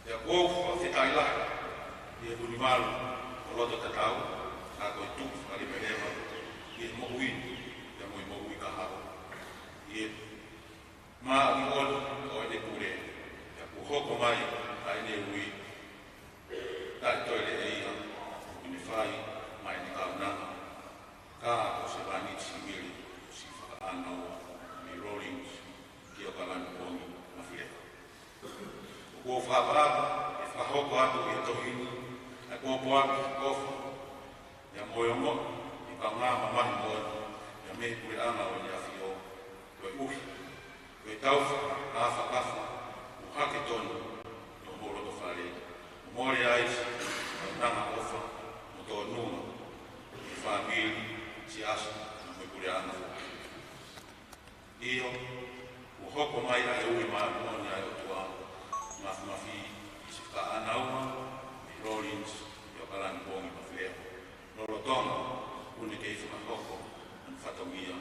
Ya ko te tai la ye buni malu o loto tatau a ko tu ali belema ye mo ui ya mo ui ka ha ye ma i ol o le pure ya ko hoko mai ai ne ui ta to le ia ni fai mai ni ka na ka ko se bani simili si fa ano mi rollings ki o kalan ko ma fie ko fa ba e fa hoko atu e to hini e ko po atu ko ya mo i ka nga ma mo ya me pure ana o ya fio ko u ko tau a fa ka u ha ke ton no mo ro to fare mo ri ai na ma o fa mo to no i fa mi si as mo pure ana io u hoko mai ai u ma mo ni ai o tua mafi si ka anauma i rollings yo kalan bongi mafleo no rotonga uni ke ifu hoko an fatomia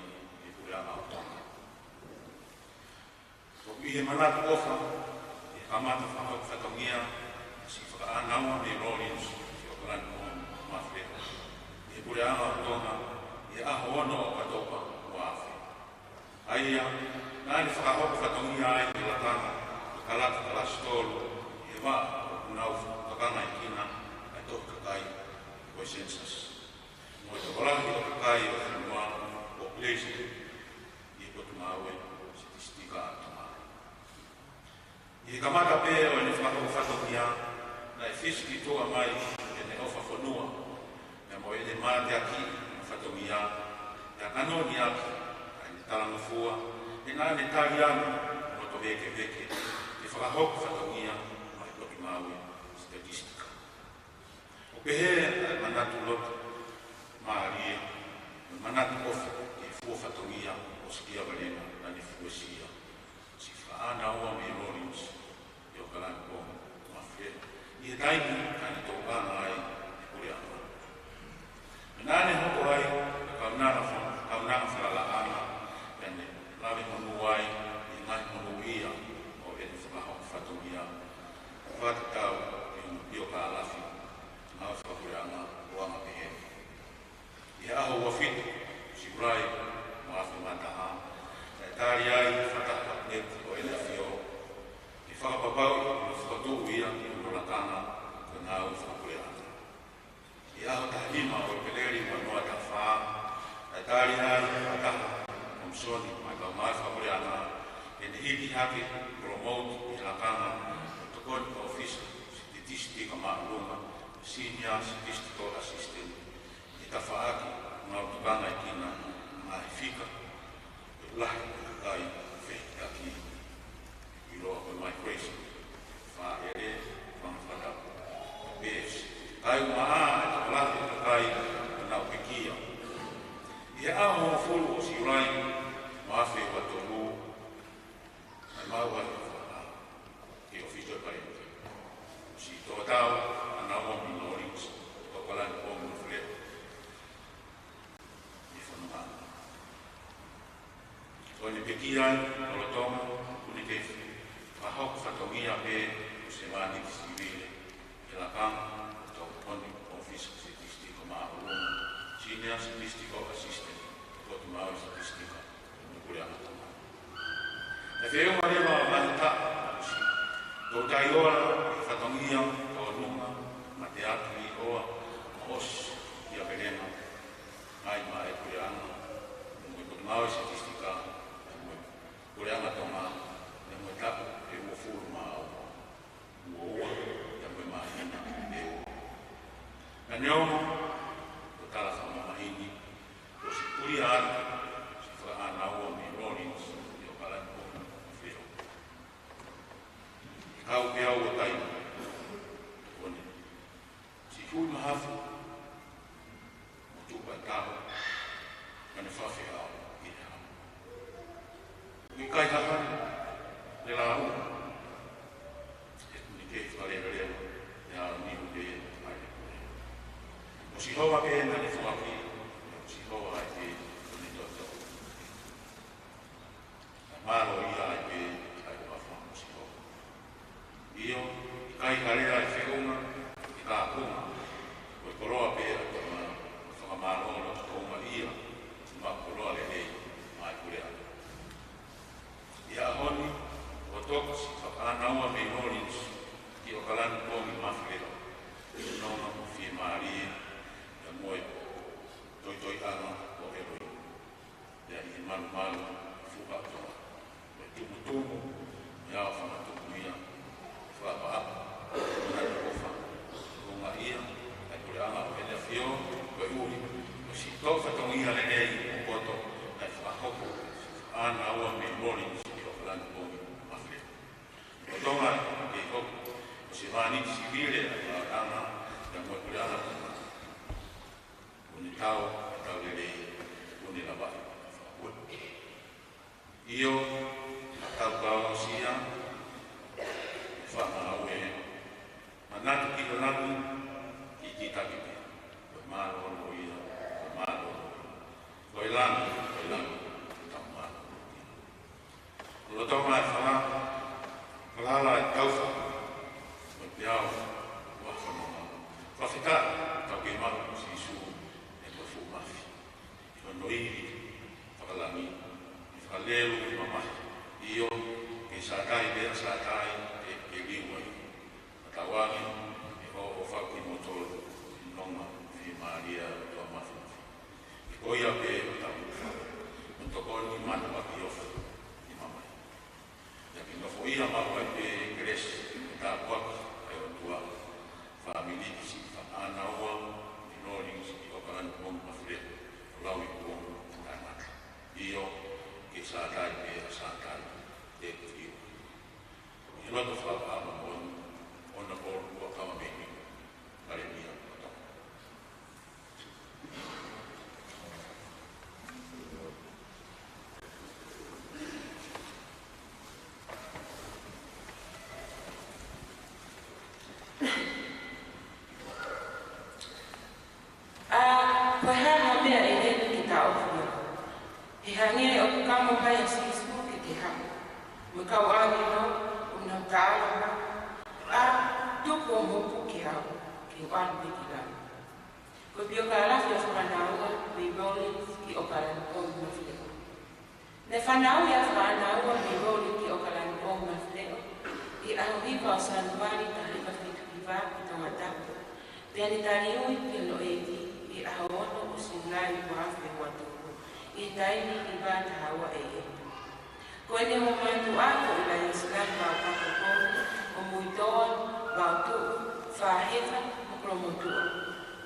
i pura autonga so i manat ofa i kamata fa fatomia si ka anauma i rollings yo kalan bongi mafleo i pura autonga i ahono o katopa wafi aia nani fa hoko fatomia ai i latanga kalata kalastolo e va nau kakanga ikina ai to kakai o census mo to balangi o kakai o mua o place e ko tumawe statistika tuma e kamata pe o ni fato kia na fiski to amai e ne ofa fonua e mo ele mate aki fato kia ya kanoni aki ai talango fua e na ne taliano mo to veke whakahoko whatongia mai koki maui statistika. O pehe manatu loto maarie, manatu ofa e fua whatongia o sikia valena na ne fuesia. Si whaana oa me rollings e o kalani kongo mawhea. I e taimi kani tō ana ai e kore ana. Nane hoko ai kaunanga whalala ana kane lawe monu ai i ngai monu ia fatomia fatau yo ka lafi na fa kuranga wa ma be ya ho wa fit sibrai ma fa mata ha taria i fata ne o ele fio i fa papau fa to ia no la kana na o fa kuranga ya ho ta hima o peleri ma no ta fa taria i fata komsoni ma fa kuranga en hiki haki promote la kana to go office statistica maaluma senior statistical assistant itafaaki na utokana ikina maifika la kai feka ki ilo ko migration fa ele from fata base kai ma la kai na ukikia ya amo full osirai mafe watoru mawa i official parent si total anawa minorities to kalan ko mo fle i fonma so ni pekian o toma unike fa hok fatomia pe semani civile la kam to on office statistico ma senior statistical assistant to ma statistica ni kulia e te uma leva manta do taiola fatongia o numa mateatri o os ia venena ai mai kuiana mo ko mau statistika mo kuiana toma mo tapu e mo forma o ya mo mai na e na nyomo o tala sama mahini o si kuiana si fa ana o mi rollings kau pia o tai one si hu mahafu tu ba ta kana fa fe ha ni kai ta ha le la u ni ke fa le ya ni u de ai o si ho va pe na le fa ki si ho va ai ni to to ma lo ia ai pe ai va fa si ho io kai karea e whiunga, i tā kunga, o i koroa pēra te whakamārono o ma ia, ma koroa le hei, mai kurea. Ia honi, o toks, whakaanaua me Norins, ki o kalani kongi mawhirera, i nona o whie maarie, ia moe, toi ana o heroi. Ia i manu, fuka toa, me tumu, ia o whamatumu ia, whaapa, nani ofa, runga ia, ai kore anga o hene whio, koe uri, o si tau whatongia le nei o koto, ai whakoko, ana ua me Norins, ki o kalani kongi mawhirera. O tonga ke hoko, o si vani si vire a ana, ia moe kore ana kuma. Uni tau le rei, uni la vai, whakakua. Io, a tau sia, whanau e, manatu ki ka natu, ki taki te, koe māro no ia, koe māro no ia, koe lami, tau māro no ia. Ula tonga e whana, kalala e tauwha, koe piao, ua whanonga. Whawhita, tau ke maru si isu, e koe fu mafi. I koe noiri, whakalami, i whakalelu i mamahi. Io, ke sātai, bea sātai, ke liwa i. Atawangi, e ho o whaki motoro, i nonga, i Maria, tua mafi. I koia pe o tapu whaka. Montokoni manu waki ofa, i mamai. Ia ki nofo ia maru ai pe Gres, i tā waka, ai o tua, whaamiliki, whaanaua, i Norins, i o kalani kongu mawhire, o lau i kongu, tānaka. Io, ke sātai, bea sātai, te whio. I roto whakama monu, ona oru kua kama mehi, kare mia kata. Koe hana mea e hene ki tā ofia. He hangere o kukamo pai a sismu ki te hama. Me kau angi no, una tāla, tuku o mopu ki hau, ki o anu peki lana. Koe pio ka alafi o whanauga, me Rollins ki o karani kongu mawhileo. Ne whanau ia whanauga me Rollins ki o karani kongu mawhileo, i aho hipa o sanuari ta hipa whitu ki wā ki tonga tapu. Pea ni tari ui ki lo eki, i aho ono o sinulai kua awhi watu. I taini i bata hawa e e. Koe ne mo mantu ako i la Islam wau pakakongu, o muitoa, wau tuu, whahewa, o kromotua.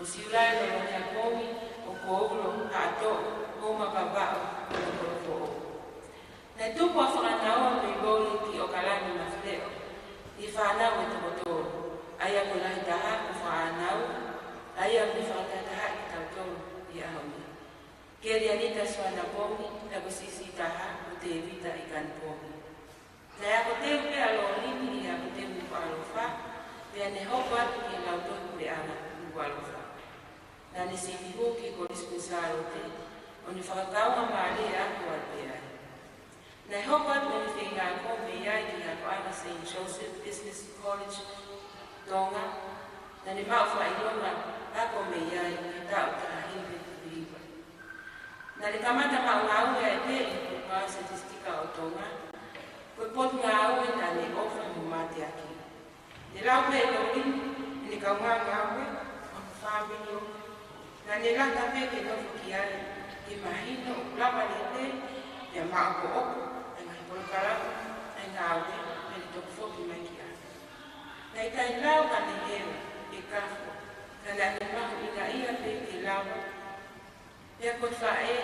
O siulai no lo hea kongi, o koulo, hato, o mapapao, o korofoo. Ne tupu a whakanaua me Roli ki o kalani na whileo, i whanau e tokotoro. Aia ko lahi taha ko whanau, aia ko whakataha i tautoro i ahoni. Kere anita swana pongi, na ko sisi taha o te evita i kan pongi. Na ako te upe alo lini i ako te upe alo wha, pea ne hopo atu ki lautohi ure ana upe alo wha. Na ne si miho ki ko dispensaro te, o ni whakakaunga maale ako ate ai. Na hopo atu ni whenga ako me iai ki ako ana St. Joseph Business College Tonga, na ni mau wha ilonga ako me iai ki tau taha himbe kuhiwa. Na le kamata maungaue e pe i kupa statistika o Tonga, koe potu ngāue na ne ofa mo mate aki. Ne lau pe e lorinu, ni kaunga ngāue, o whāmini o. Na ne laka pe ke nofu ki ai, ki mahina o plapa le te, ia maa ko opo, e mahi polokarau, e ngāue, me ni toku foki mai ki ai. Na i kai lau ka ne hewa, e kafo, na ne ane mahu ina ia pe ke lau, pea koe whae,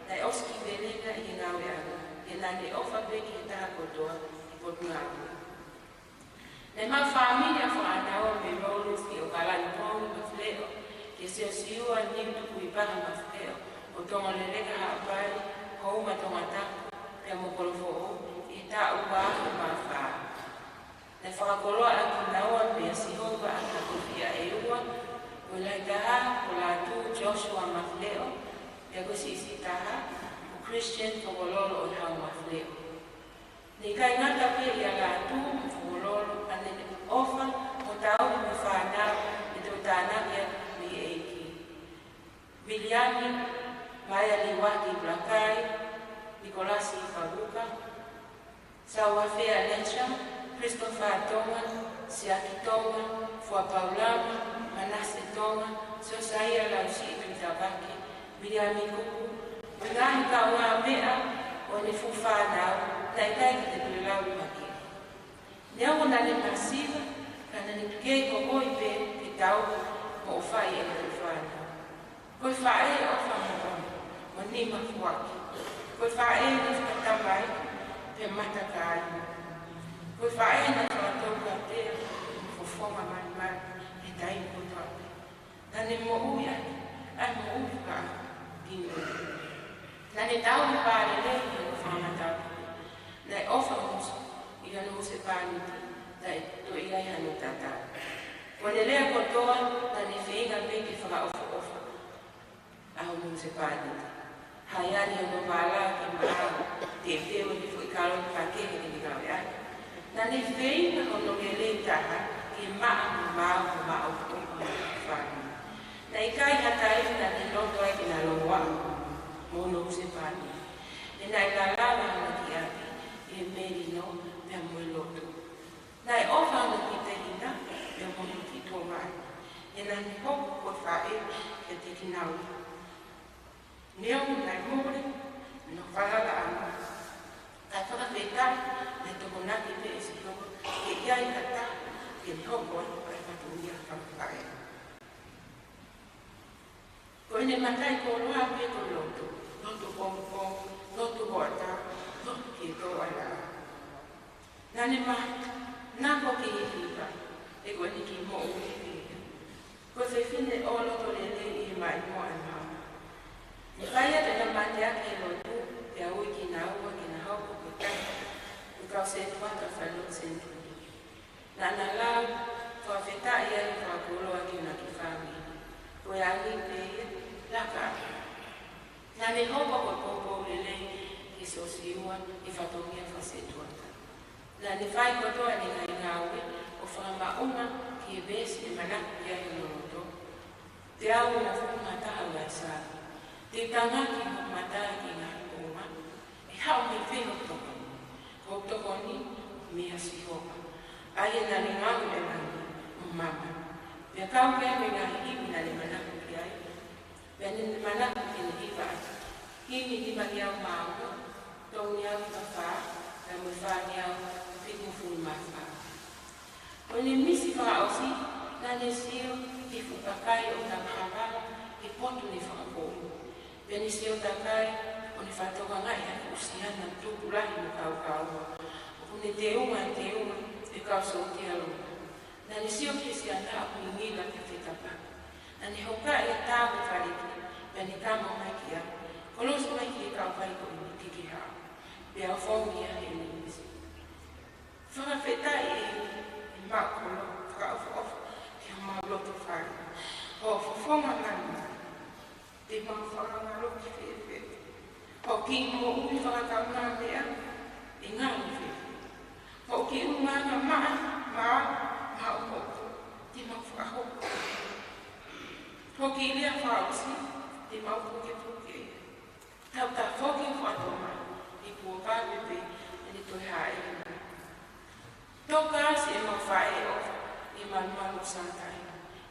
nei oski venena i ngāwe ana, e nā ne ofa peki e taha kotoa i potu ngāwe. Nei mau whāmini a whaanaua me Rollins ki o kalani pongi mawhileo, ke seo siua niu tuku i paha mawhileo, o tonga le reka haapai, ko uma tonga tapu, pea mo kolofo o, i tā upahu maa whaa. Nei whakakoloa a ki naua pea sihova a kakofia e ua, ko lai taha ko lātu Joshua mawhileo, pea ko sisi taha, o Christian whakololo o hau mawhileo. Nei kai ngata pe i a lātu mwhakololo ane ofa Waki Blakai, Nicolasi Fabuka, Sawafea Lecha, Christopher Tonga, Siaki Tonga, Fua Paulama, Manase Tonga, Sosaia Lausi Tabaki, Miriami Kuku, Mingahi Kawa Mea, Oni Fufa Nau, Taikai Kilau Maki. Neo Nani Masiva, Kananike Kogoi Pe, Pitau, Mofai and Fufana. Koi Fae of Amon, Monima Fuaki. Koi Fae of Katamai, Pematakai. Koi Fae and Toka there for former man, and dying for Topi. Nani Mouya, and Mouka, Gino. Nani Down Pare, Famata. They offer us, you know, Sepanity, that to Ilayano Tata. When the Lea Kotoa, Nani Fega Beki for our offer. Our municipality. Hayani no Mala, Kimara, Tete, when you call Pake in the Gavia. Nani Fame on the Geleta, Ima, Ma, family. Naikai Hatai, Nani Lotoy in Aloha, Monosipani. And I Lala Nakiati, in Merino, Pemueloto. Nai offer the Kitina, Pemonito Mai. And I hope for fire, taking out. Neo nai mori, no whakara ana. Kai whakawhetai, ne toko naki pe esi hoko, ke iai kata, ke ni hoko, kai whatuia whakawhai. Ko ene matai ko loa pe ko loto, loto pongpong, loto hoata, loto ke toa la. Nane ma, nako ke hihipa, e ko ene ki mo ui pia. Ko whiwhine o loto lele i mai mo ana. Kaya dengan manja kelotu, ya wiki na uwa kina hoko kutaka, ukau setua tafalo sentu. Na nalau, kwa feta iya kwa kulo waki na kifami. Kwa yangi peye, laka. Na ni hoko kwa popo ulele, kisosiwa, ifatomia kwa setua. Na ni fai kotoa ni ngaingawe, ufama uma, kibesi, manaku ya yoloto. Tiawu na fuma taha wa sabi. Te tangaki mo matai ki ngā kōma, e hao me whengo toko. Ko toko ni, mea si hoka. Aie nani ngāu le mani, o mama. Pea kau kea me ngā himi nani manaku ki ai. Pea nini manaku ki ni hiwa ati. Himi ni mani au māua, tau ni au ka whā, ka mo whā ni au, piku funu ma whā. O ni misi whā o si, nani sio, ki fukakai o ngā mawala, ki potu ni whakakōmu. Peni sio takai, o ni whatoka ngai hako usiana tuku lahi mo kau. O ni te unga, e kau so te alo. Na ni sio kisi anda aku ingila ke te tapa. Na ni hoka e tāku whariki, peni kama mai kia. Kolosu mai ki e kau pai ko ni tiki hao. Pea o whongia e ni misi. Whakawhetai e makolo, whakaofu, ki o mauloto whari. O whonga ngani. Te mawhanga roki whewhe. Ho ki mo ui whakatauna mea, e ngāu whewhe. Ho ki umanga maa uhoku, te mawhakahoko. Ho ki lea whausi, te mawhuke. Tau ta whoki whatoma, i kua pāwepe, e ni toi hae ina. Tau kāsi e mawhae ofa, i manualo santai.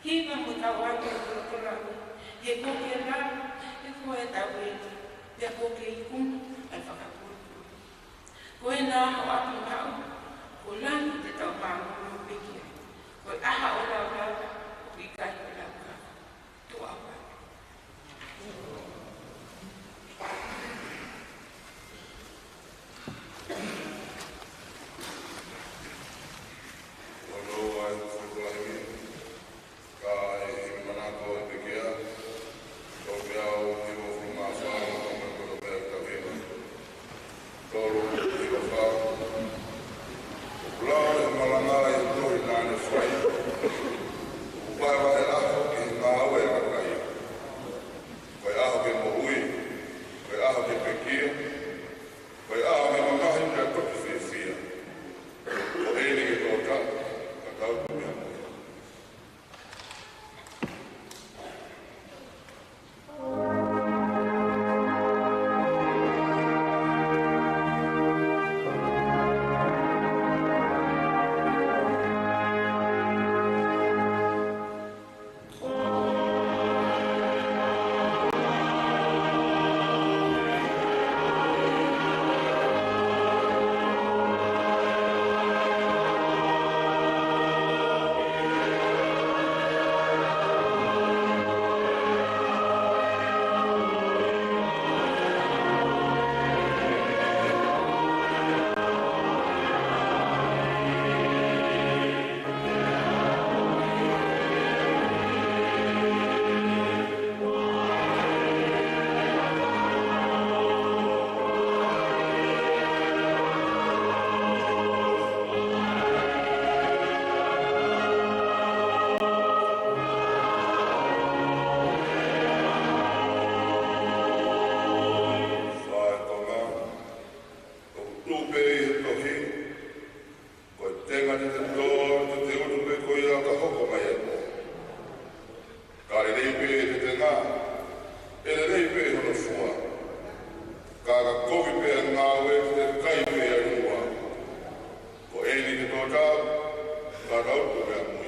Hiva mo tau ake o rotoraui. He koke la, he koe tawe, he koke I kuma, ai whakapuru. Koe nā ho api mau, ko lani te tau māngu no peki ai. Koe aha o lau, o I kai o lau, tu awa. Lord, te te tō, te utu pe koe a ka hoko mai e po. Ka re rei pe te ngā, e re rei pe hono fua. Ka kovi pe a ngā ue te kai pe a rua. Ko e ni te tō tā, ka rautu pe a mui.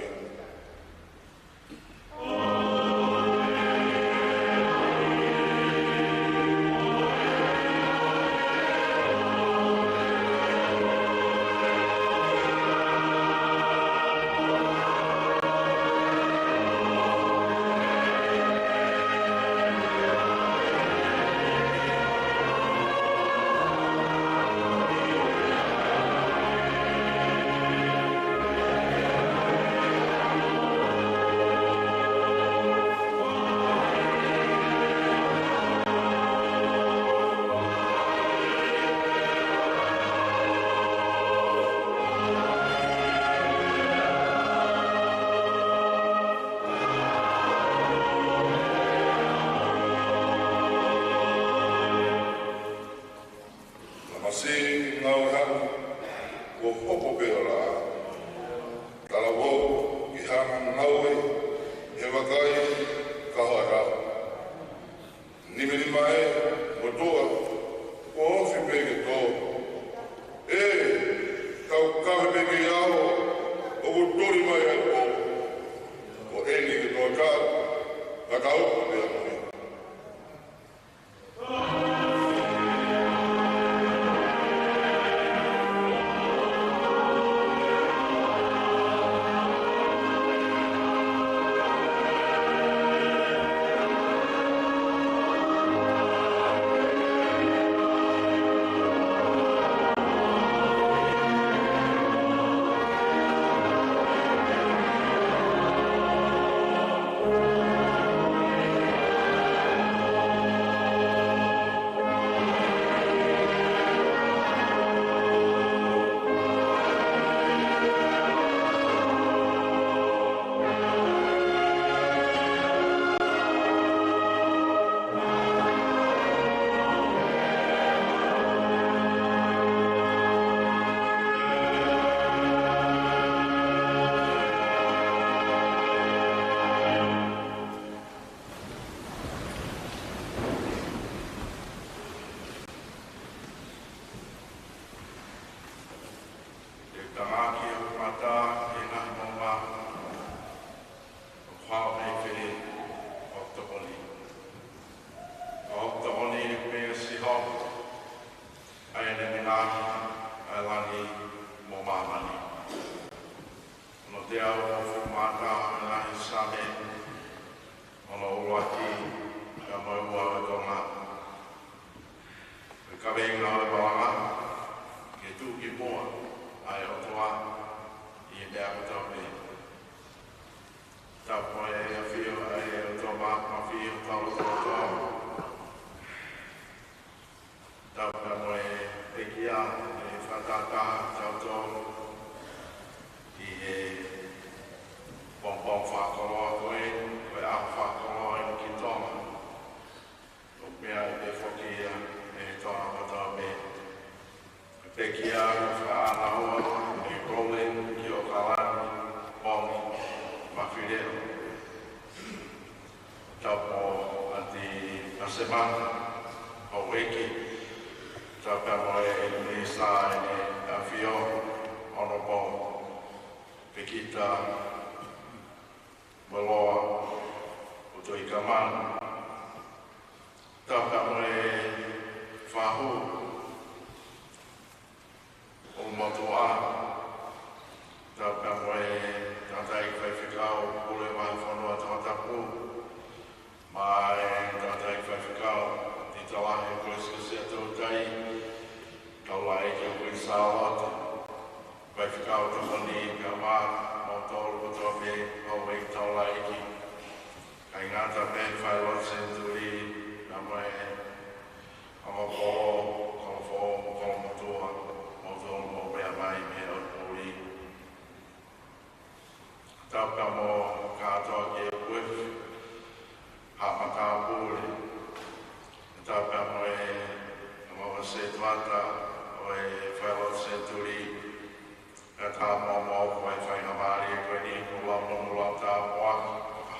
tā mō koe whainga māri e koe ni kula monula tā poa,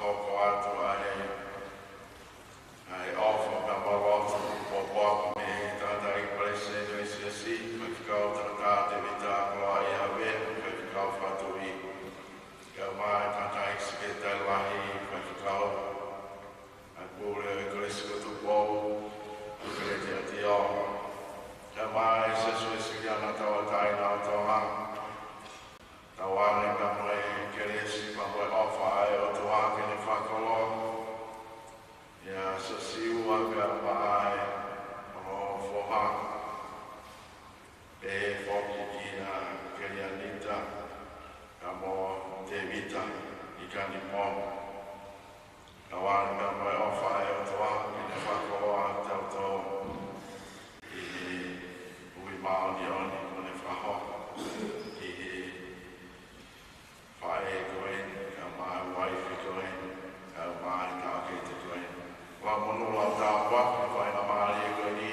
hoko atu ai ofa ka marotu o poa me tāta i prese no isi asi, koe whikau tāta te vita koa i hawe, koe whikau whatui. Ka mai tāta i sike tai lahi, koe whikau. Ai pūre e koe sikotu pou, koe te ati o. Ka mai sesu e sike ana tawa tai nao toha. Tawane ka moe keresi, ka moe ofa ai o tuake ni whakolo. Ia sa siua ka paai o foha. E foki ki na kerianita, ka mo te vita i ka ni pōna. Tawane ka moe ofa ai o tuake ni whakolo a tau tō. I ui maoni oni mo ne whahoka. Whae koen, ka mai waifi koen, ka mai tākete koen. Wa mono la tāpua, ka whaina maari e koen i,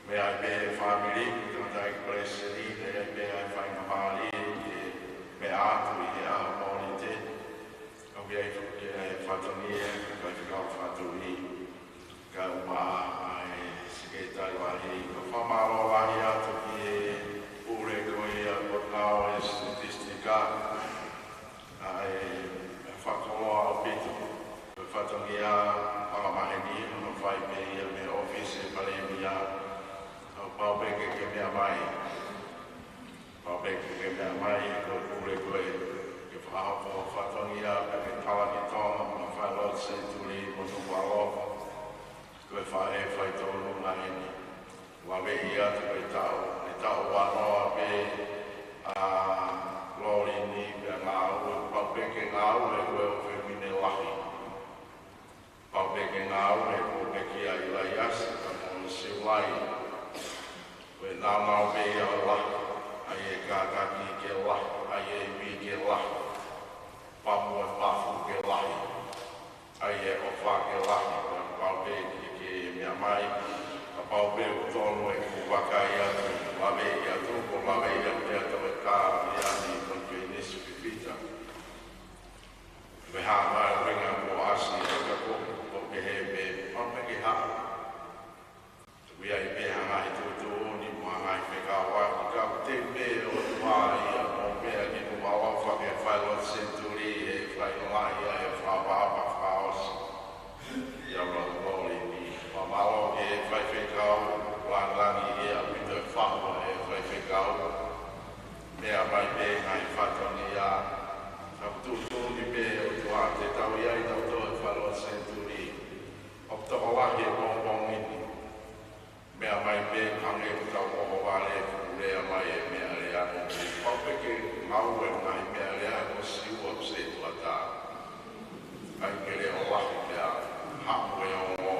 me ai pe e whamiri, ka tai korese ni, te e pe ai whaina maari e me ātu i he aha mōni te. Ka whai fuki e whatoni e, ka whikau whatu i, ka uma ai sike tai wahi, ka whamaro wahi atu ki e ure koe a potao e statistika. Ai whakoloa o pito, e whatangi a whakamaheni, no whai me ia me office e palemi a au paupeke ke mea mai. Paupeke ke mea mai e ko kure koe, ke whahapa o whatangi a pe tala ki tonga, no whai lot se turi mo tu walofa, koe whae whai tonu na heni. Wawehi atu e tau wanoa pe lori ni pe ngāu, paupeke ngāu e koe o whemine lahi. Paupeke ngāu e koe peki a i lai asa, ka mōna siulai. Koe nānau me i a lahi, ai e kākaki ke lahi, ai e mi ke lahi. Pamu e pafu ke lahi, ai e ofa ke lahi, ka paupeke ke mea mai. Ka paupeke tonu e kuwakai atu, lawe i atu, ko lawe i atu e atu e kāra i ani. Me ha mai ringa ko asi e ka ko ke he me pameke ha. We ai me ha mai tu ni mo mai me ka wa ka te me o mai a mo me ni mo wa fa ke fa lo centuri e fa no ai e fa ba fa os. Ya ma lo ni ma ma lo e fa fe ka la ni e a me fa e fa fe ka. Me a mai me ai fa toni a tu ni be o tua te tau iai tau toa whaloa centuri. O toko wahi e bongbong ini. Mea mai be kange o tau oho wale kurea mai e mea rea. Paupeke mau e mai mea rea o siua se tua tā. Ai kere o wahi mea hapu e o mo.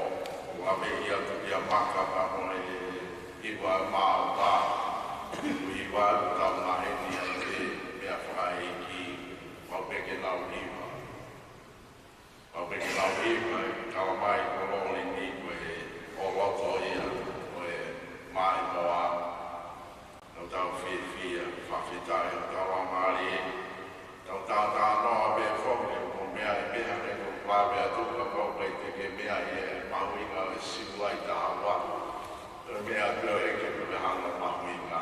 Wawe ia tu ia maka pamo e iwa maa wā. Iwa tau maheni ai te mea whai ki Paupeke lau hiwa. Paupeke lau hiwa e kawa mai ko loli ni koe o loto ia koe mai moa. Nau tau whiwhia, whawhitai o tawa maari e. Tau tātā noa me whoke ko mea e meha me ko klawe atuka paupeke ke mea e mahuinga e simulai tā hawa. Tau mea teo eke ko me hanga mahuinga.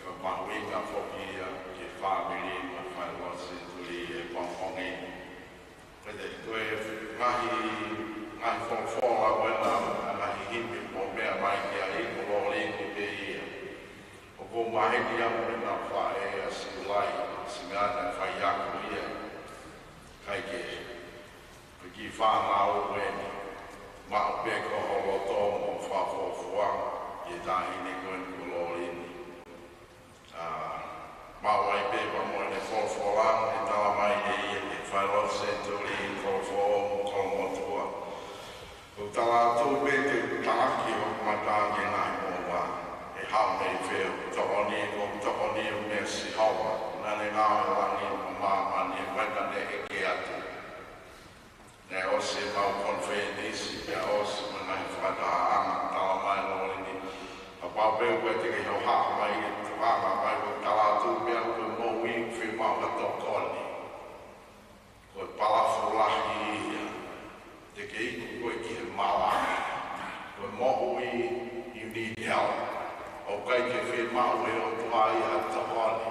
Ka mahuinga whoke ia ke whamiri ma whaewa centuri e pongpongi. Pwede koe ngahi whongwhonga wena ngahi hipi po mea mai ki a iko lori ni pe ia. O ko mahe ki a wena whae a siulai, singana whai aku ia. Kai ke, ki whanau weni, mao peko holoto mo whawhowhua, i tahine koe ko lori ni. Mau ai pepa mo ne whawhorang e tawa mai e ia e whaeroa centuri i whawhorong kolomotua. Ko tawa atu peke tāki o matangi ngai mō wā. E hao mei wheo, tohoni o mea si hawa. Nane ngāo e wangi o māmani e wena ne eke atu. Ne ose mau konwhenisi, ne ose mana i whataanga tawa mai lori ni. A pāpeu koe te ke hau haa mai e tuanga mai ko tawa atu mawa tokoni. Koe palafulahi ia. Te ke iku koe ki he mawa. Koe mohui, you need help. O kai ke whi mau e o tua i a tokoni.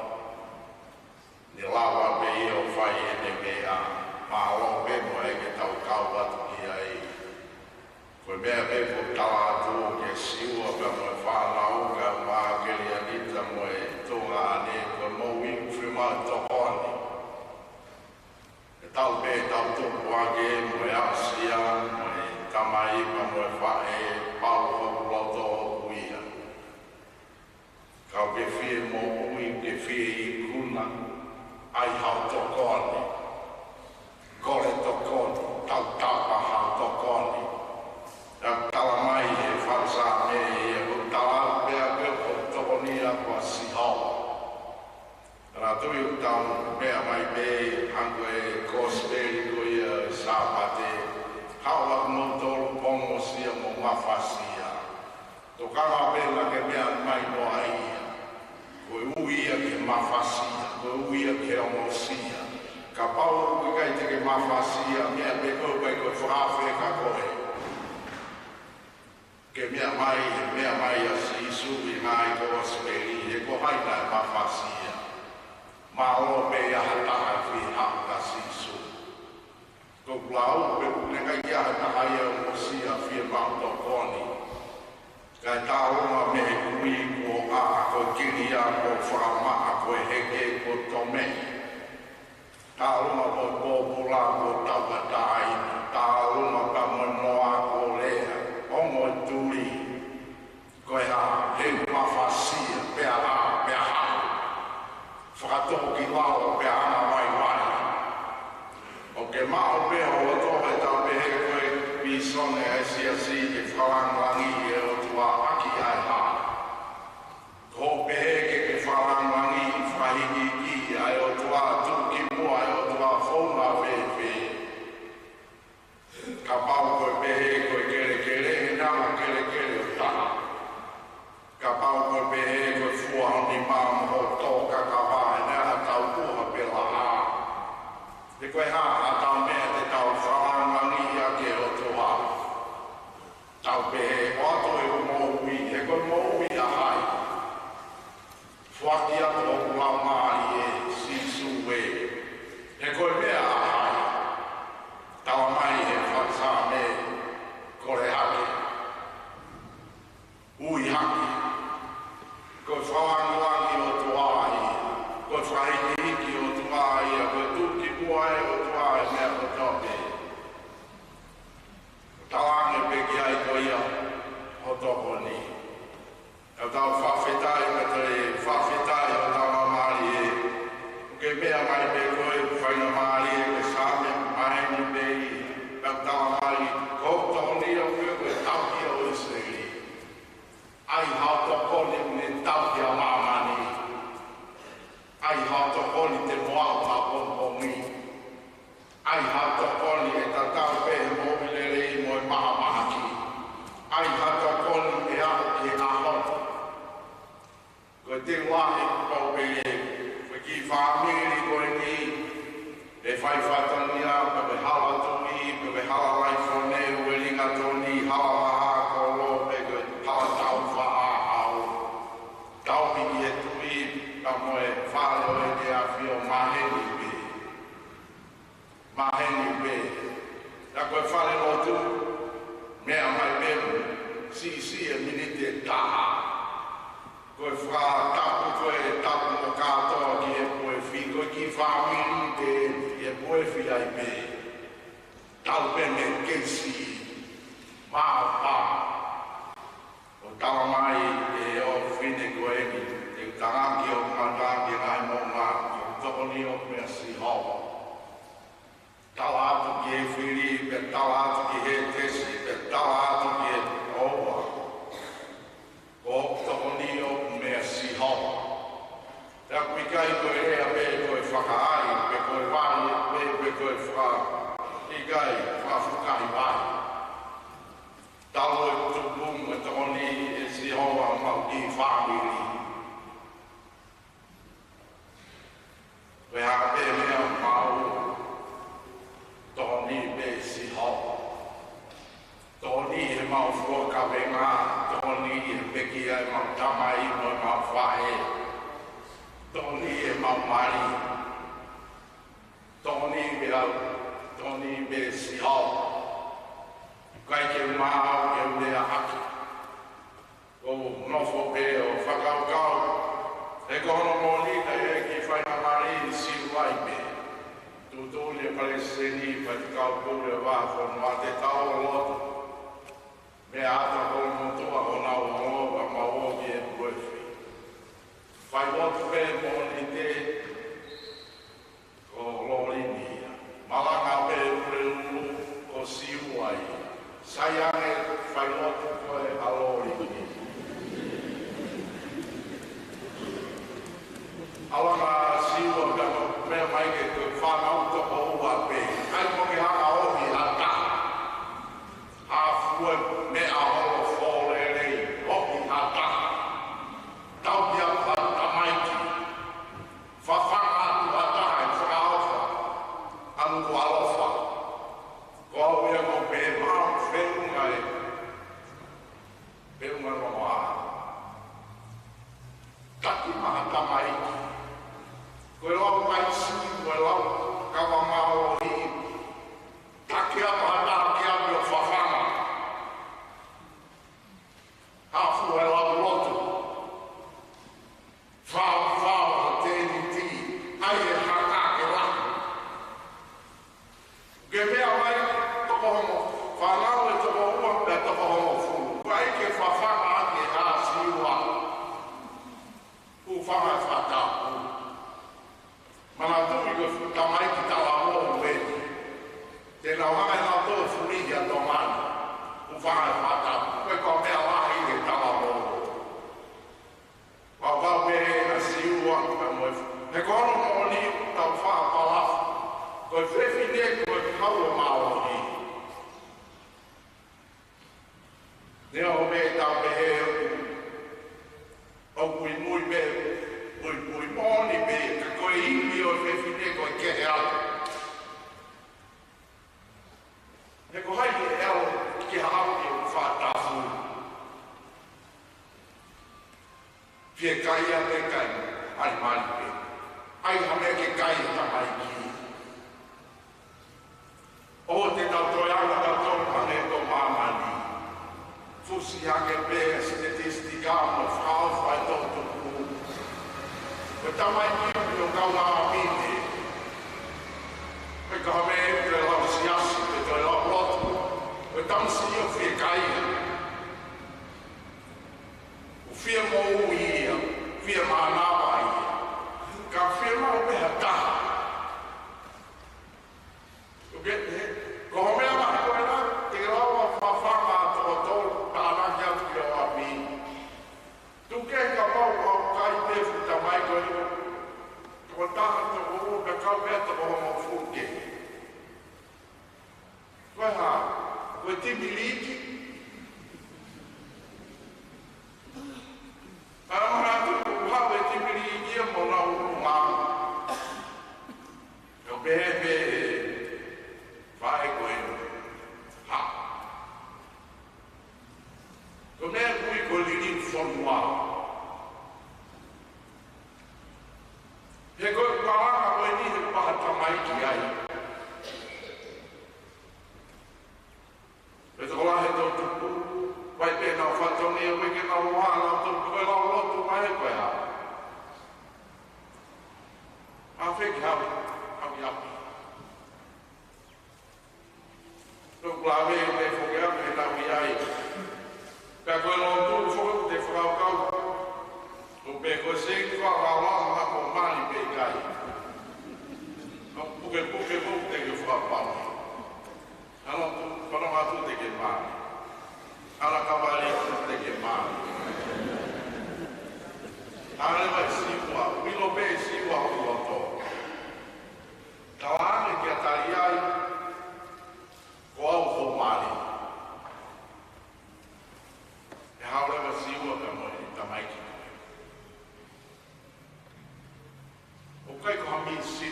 Ni lawa me i o whai e ne mea. Mahalo me mo e ke tau kau atu ki ai. Koe mea me po tala atu o ke siua ka mo e whanau ka maa ke li anita mo e tonga ane. Koe mo wingu whi mau tokoni. E tau me tau toku ake mo e asia, mo e tamai ka mo e whae, pau hoku lauto o kuia. Kau ke whie mo ui ke whie i kuna, ai hau tokoni. Kore tokoni, tau tapa hau tokoni. Tau tala mai e whansa me e o tala pea pea o tokoni a kua si hau. Rā tui o tau mea mai me hanko e kōsperi ko ia sāpate. Hawa no tolu pongo sia mo mawhasia. Tō kanga pēla ke mea mai no aia. Koe uia ke mawhasia, koe uia ke ongosia. Ka pau ku kai te ke mawhasia, mea pe kou pai koe whahawhe ka koe. Ke mea mai a sisu i ngai kōsperi, he ko haina e mawhasia. Malo pe a hataha fi haka sisu. Ko blau pe neka ia hataha ia mosia fi mau tokoni. Kai taonga me he kui ko a ko kiria ko whama ko heke ko tome. Taonga ko popula ko tawatai. Taonga ka monoa ko lea. Ongo turi. Ko ha he mawhasia pe a whakatoko ki lao pe ana mai mai. O ke mao pe o toa e tau pe he koe pisone e siasi e whalangangi e o tua aki ai ha. Ko pe he ke whalangangi whahiki ki ai o tua tuki mua e o tua whaunga whewe. Ka pau koe pe he koe kere e nama kere o taha. Ka pau koe pe he koe fuahoni mamu o toka ka te koe ha a tau mea te tau whaangangi a ke o toa. Tau pe he oato e o mōui, he koe mōui a hai. Whaki atu o kua mai e sisu e. He koe mea a hai. Tau mai he whatsa me kore hake. Ui hake. Koe whaangangi o toa i. Koe whahiki o toa i a koe tuki Kuai o tuai mea o tope. Talange peki ai koia o topo ni. E tau whawhetai me te whawhetai o tau maari e. Ke mea mai pe koe whaina maari e ke sāme maheni pe i. E tau maari koutou ni o koe tau ki o Israeli. Ai hao topo ni ne tau ki a mamani. Ai hao topo ni te moao ma pompongi. Ai hata koni e tatau pe mo milere mo maha maha ki. Ai hata koni e aho ki ahon. Ko te wahi pau pe e. Ko ki whaamiri koe ni. E whai whatania, ka me hala tuni, ka me hala rai whone, ue ringa tuni, hala maha ko lo pe koe hala tau wha au. Tau piki e tui, ka mo e whare o e te awhio maheni pe. Maheni pe. Da koe whare no tu, mea mai peru, si e minite taha. Koe wha tapu koe tapu mo katoa ki e poe whi, koe ki whamiri te e poe whi ai pe. Tau pe me kesi, maa pā. O tawa mai e o whine koe ni, e utaraki o kumataki ngai mo ngā, o tokoni o mea si hau. Tala atu ki e whiri, pe tala atu ki he tesi, pe tala atu ki e oua. Ko tokoni o mea si hau. Te akui kai koe rea pe koe whakaai, pe koe wāi, pe koe whaka ikai, whawhukai wāi. Talo e tupum e tokoni e si hau a mau ki whāmiri. Wea e mea mau, tōni me si hau. Tōni he mau fua ka wenga, tōni he peki ai mau tamai mo mau whae. Tōni he mau mari. Tōni me si hau. Kai ke mau e mea haki. O nofo pe o whakaukau. E kono mōni e ki whaina mari si wai me. Tūtūni e paleseni whatikau kore wāko mā te tau o loto. Me ata kono motoa o nau hongoa maoki e puefi. Whai wotu pe mōni te ko lorinia. Malanga pe urelu o si wai. Saiange whai wotu koe a lorinia. Alama siwa kama mea mai ke te whanau toko ua pe. Ai mo ke haka ohi a ta. Hafue mea holo fōle rei. Ohi a ta. Tau pia pata maiki. Whawhanga atu a ta e whakaofa. Anu ko alofa. Ko au ia ko pe mau whenunga e. Whenunga no maa. Taki maha ta maiki. Koe lau mai si, koe lau kawa mao o hi. Take apa hata ke api o whawhanga. Hafu e lau lotu. Whao o tēni ti. Ai e hata ke laku. Ke mea mai toko homo. Whanau e toko ua me toko homo fulu. Kai ke whawhanga ake a siwa. Ku whanga e whatau. Mana tumi ko tamai ki tawa mo wedi. Tēnā wanga e nā tō furihi a tō mani. U whanga e whata. Koe ko mea lahi ke tawa mo. Wau pe a siua ka moe. He kono mo ni tau whaa palafu. Koe whewi ne koe kau o maohi. Nea o me tau pe he o kui mui me. Ui mōni me, ka koe iwi o whewhine koe kehe atu. He ko haini e ao ki hauki o whātāwhu. Pie kai a te kai, ai mani pe. Ai hame ke kai tamai ki. O te tau toi anga tau tonu hane tō māmani. Fusi hake pe statistika mo whāwhai tōtu. Koe tamai ki o kau ngā pīne. Koe ka hame e te lau siasi, te lau lotu. Koe tamsi o whia kaia. O whia mō ia, whia mā nāwa ia. Ka whia mā o peha taha. Ko hame a mahi koe nā, te lau a whawhanga tō tōru tānaki atu ki o a pīne. Tuke ka mau au kai pefu tamai koe. Ko taha tō uru ka kau mea tō homo fuke. Koe hā, koe timi liki. Aramara tō hau e timi liki e mo na uru ngā. Ko bebe whae koe ha. Ko mea kui ko liri whonua. He koe paranga koe ni he paha tamai ki ai. Me te kola he tō tupu, vai pēnā o whatoni e weke nā wāna o tō koe lau lotu mai e koe hā. A wheki hau api. Tō klawe e te whoke api e nāwi ai. Ka koe lau tū whoku te whakaukau. O pe koe se kwa wawanga hako mani pe kai. O puke puke te ke whakapani. Ano tu whanonga tu te ke mani. Ana kawari tu te ke mani. Ana mai siwa, wilo pe siwa o loto. Tawane ki atari ai, ko au ho mani. E haurewa siwa ka moe, tamaiki. O kai ko hami si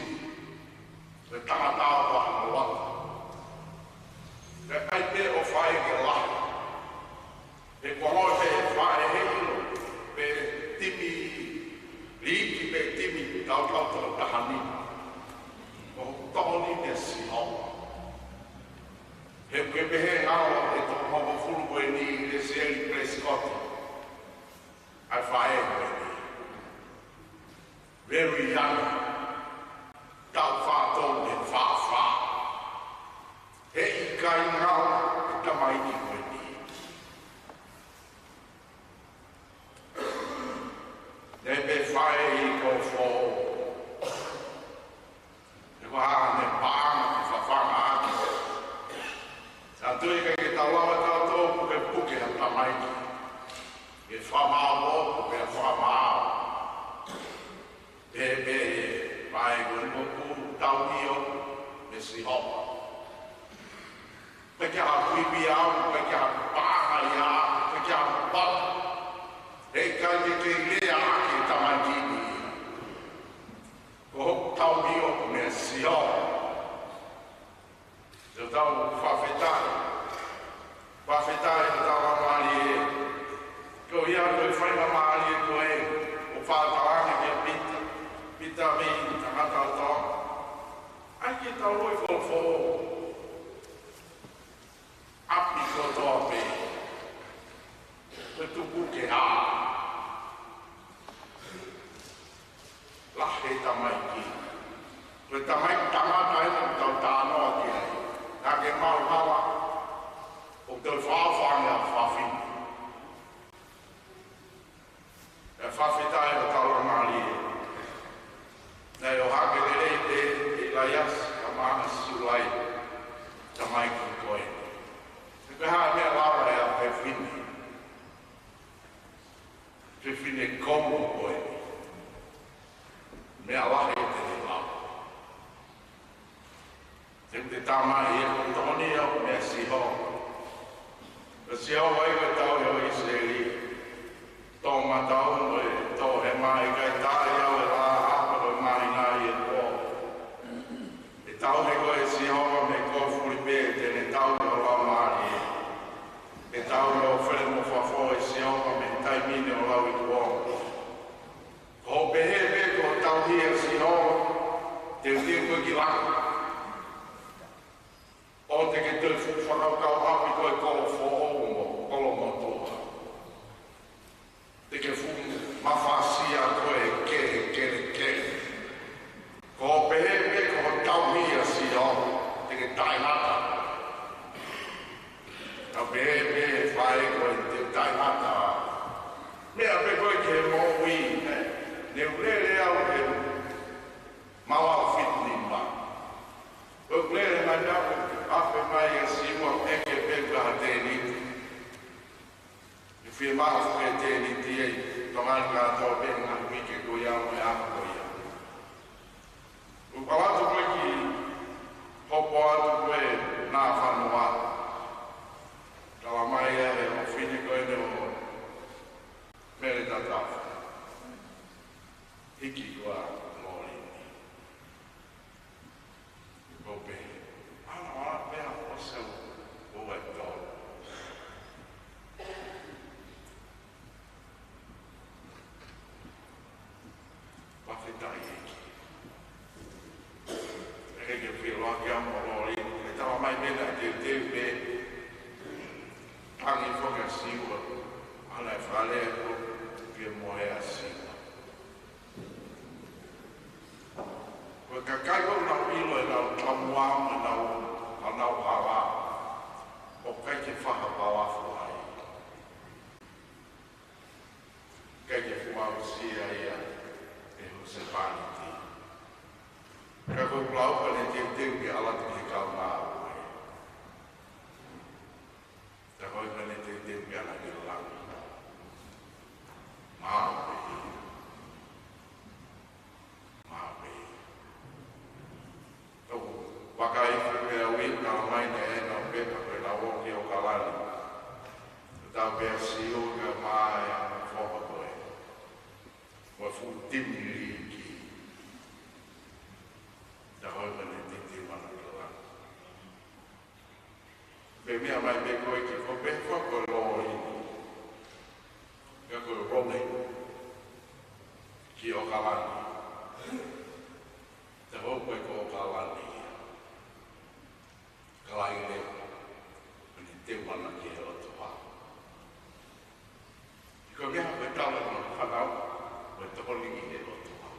me tātā o whakamoata. Ka kai te o whae ke lahi. E kohoi te whae heilo, pe timi, riki pe timi, tau tau tahani. Ko tōni te sihoa. He pepehe ngāo e tō mōko furu koe ni le Sierra Prescott. Ai whae koe ni. Very young. Tau whātou e whāwhā. He i kai ngāo e tamaini koe ni. Ne pe whae i ko whō. Ne waha ne paanga ki whawhanga aki. Nā tui kai ke taulawa tātou puke puke ha tamaiki. E whamao o puke ha whamao. Pepe e mai koe moku taunio me si hopa. Peke ha kuipi au, peke ha pāha i a, peke ha pata. E kai ke lea aki e tamaiki ni. Ko hoku taunio me si hopa. Te tau whawhetai. Whawhetai te tau amari e. Ko ia koe whaima maari e koe. O whātaanga kia pita. Pita mi tangata o tau. Ai ki tau roi whōwhō. Api ko toa pe. Koe tuku ke hā. Lahe tamaiki. Koe tamaiki tangata e mo tau tānoa ki ai. Nā ke mau hawa, o te whāwhanga whawhini. E whawhetai o tauramari e. Nei o hake le reite e laias ka maana siulai, ta mai ki koe. Te peha mea lawa e a pe whini. Te whini komo koe. Mea lahe te ne lawa. Te tāmai e ko tōni au mea siho. Ka siho wai koe tau heo Israeli. Tō matau moe, tō he mai kai tāi au e rā hapa koe mai nai e tō. E tau he koe siho me koe furipe e tene tau me o lau maari e. E tau me o where mo whawho e siho me taimine o lau i tō. Ko pehe pe ko tau hi e siho, te uti koe ki laka. O te ke tui whakau kau hapi koe kolo whoho mo, kolo motua. Te ke mawhasia koe kere. Ko pehe ko tauhia si o, te ke tainata. Ka pehe whae koe te tainata. Mea pe koe ke mōwi, ne urere au he mawa whitni ma. Koe urere mai nāku, ape mai e siwa eke peka ha tēni. I whia maha whare tēni tiei, tongani ka tō penga wike ko iau e apa ko iau. Upau atu koe ki hopo atu koe nā whanua. Kawa mai e o whine koe ne o mere tatafu. Hiki koa mōri. Kope. Ana mea o seu o e tō. Whawhetai eki. E ke whiroa ki amo lori. E tawa mai mena te me. Tangi whoka siwa. Ana e whale e ko pia mohe a siwa. Koe ka kai o nau ilo e nau tamuam e nau hawa. O kai ke whaha pawafu ai. Kai ke whumau sia ia e huse pāniti. Ka koe plauka ne teu ke alatu ke kau nāu ai. Ta koe ka ne teu ke ala ke langi. Māpe. Wakai whakea win ka mai ne e na pepa koe na woki o kalani. Tau pia siu ka mai a whoka koe. Wa fu timi riki. Ta hoi ka ne pe mea mai pe koe ki ko pe whako lori. Ka koe role ki o kalani. Te haukoe ko o kalani. Kalai leo. Ani te wana ki e o toa. I ko mea koe tala no whanau. Koe te holingi e o toa.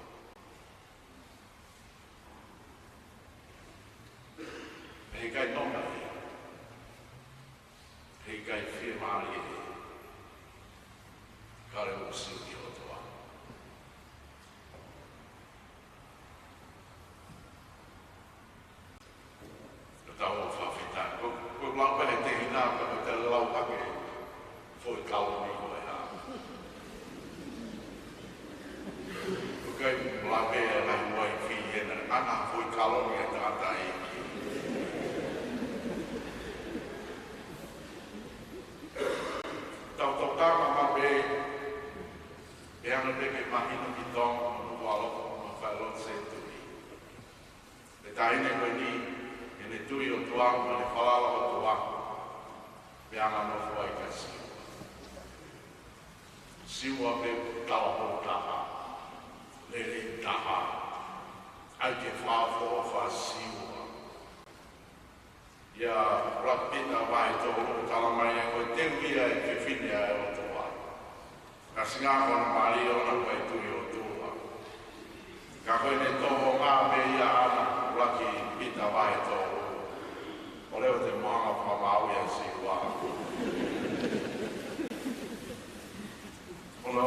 He kai nona e. He kai whia maari e. Kare o siuki o toa. O tau o whawhitai. Ko lau pehe te hina ka o te lau hake. Foi kau ni koe ha. Ko kai lau pehe lai moe whi hena. Ana foi kau ni e tata e ki. Tau tau kama ma pe. E ana peke mahina ki tong o nualo ma whaelot se tui. Le taine koe ni, e ne tui o tuang ma le whalala o tuang. Pe ana no fua i ka siua. Siua pe tawa po taha. Lele taha. Ai ke whaafo o wha siua. Ia rapita vai tō o talamai e koe te uia e ke whinia e o toa. Ka singa kona mari o na koe tui o tua. Ka koe ne toho ngā me ia ana raki pita vai tō o. O leo te moanga whamau ia si ua. Ono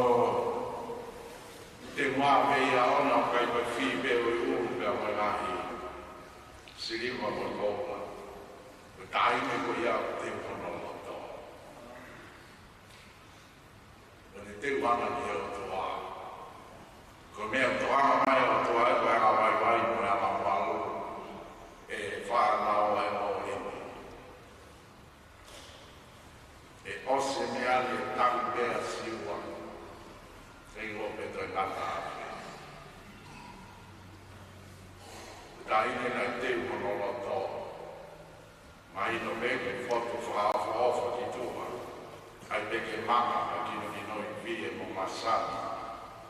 te mua me ia ona o kai koe whi beo i uru pia moe ngahi. Siriwa moe koula. Tai me ko ia te pono loto. One te wana ni o toa. Ko mea toa mai o toa e koe ngā wai mo e ala walu. E whanau e o lini. E ose mea le tangi bea siua. Rei lope toi ngata awe. Tai me nai te pono loto. Mai no meke foto whaafo ofa ki tua. Ai peke maka a kino ki noi vie mo masani.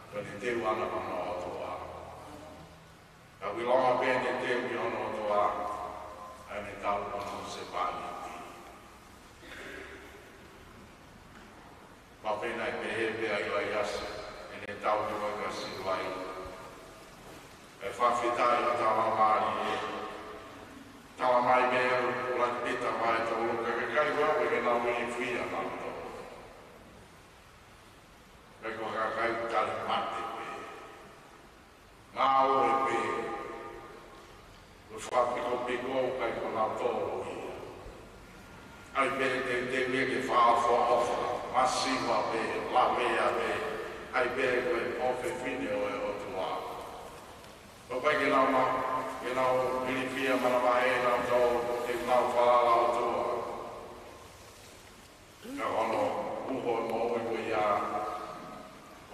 Kone te wana ono o toa. Ka wilonga pene te ui ono o toa. Ai me tau ono se pāni ti. Papena e pehe pea i lai ase. E ne tau te waka si lai. E whawhitai o tawa maari e. Tawa mai mea ula pita mai tō luka ka kai wawe ke nau i whia manto. Kai ko ka kai tali mate pe. Ngā ore pe. Ua whapiko piko kai ko nau tōro ia. Ai pe te mea ke whaafo ofa. Masiwa pe, la mea pe. Ai pe koe ofe whine o e o tua. O pai ke nau ma. Ke nau minifia mana mai e nau tō te nau whalala o tua. Ka ono uho e mo e koe ia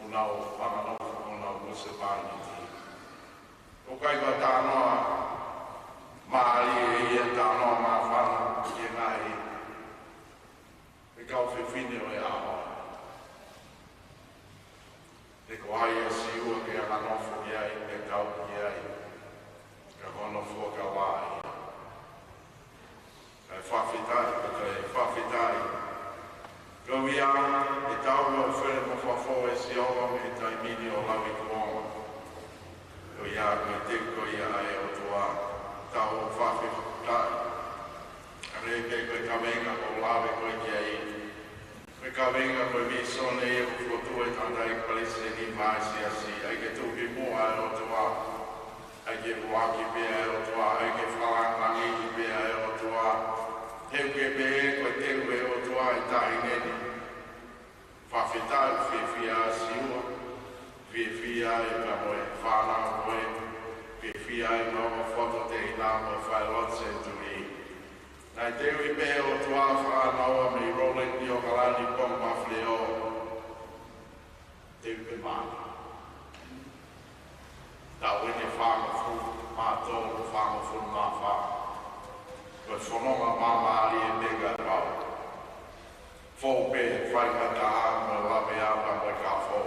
o nau whanganofu o nau kuse pāni ti. O kai kua tānoa maari e ia tānoa mā whana ki e ngai. E kau whiwhine o e aho. Te ko ai e siua ke anganofu ki ai, te kau ki ai. Ka hono fuaka wai. Kai whawhitai, kai whawhitai. Kau ia, e tau o where mo whawho e si owa me tai mini o lawi kuonga. Kau ia, koe te ko ia e o tua. Tau o whawhitai. Kare pe koe kawenga o lawe koe ki ai. Koe kawenga koe visone e o fuatua e tandai palese ni mai si asi. Ai ke tuki mua e o tua. Ai ke waki pia e o tua, ai ke whalangangi ki pia e o tua. Heu ke pēe koe teru e o tua i tahi neni. Whawhitai whiwhia siua, whiwhia e ka moe whanau koe, whiwhia e maua whoto te ina mo whaelot se tui. Nai teu i pēe o tua whanau me i rolling ni o kalani pong mawhleo. Teu pe mani. Tau ene whangafu, mātou o whangafu mā wha. Koe whanonga mā maari e mega Fo pe fai mata ma la me apa mo ka fo.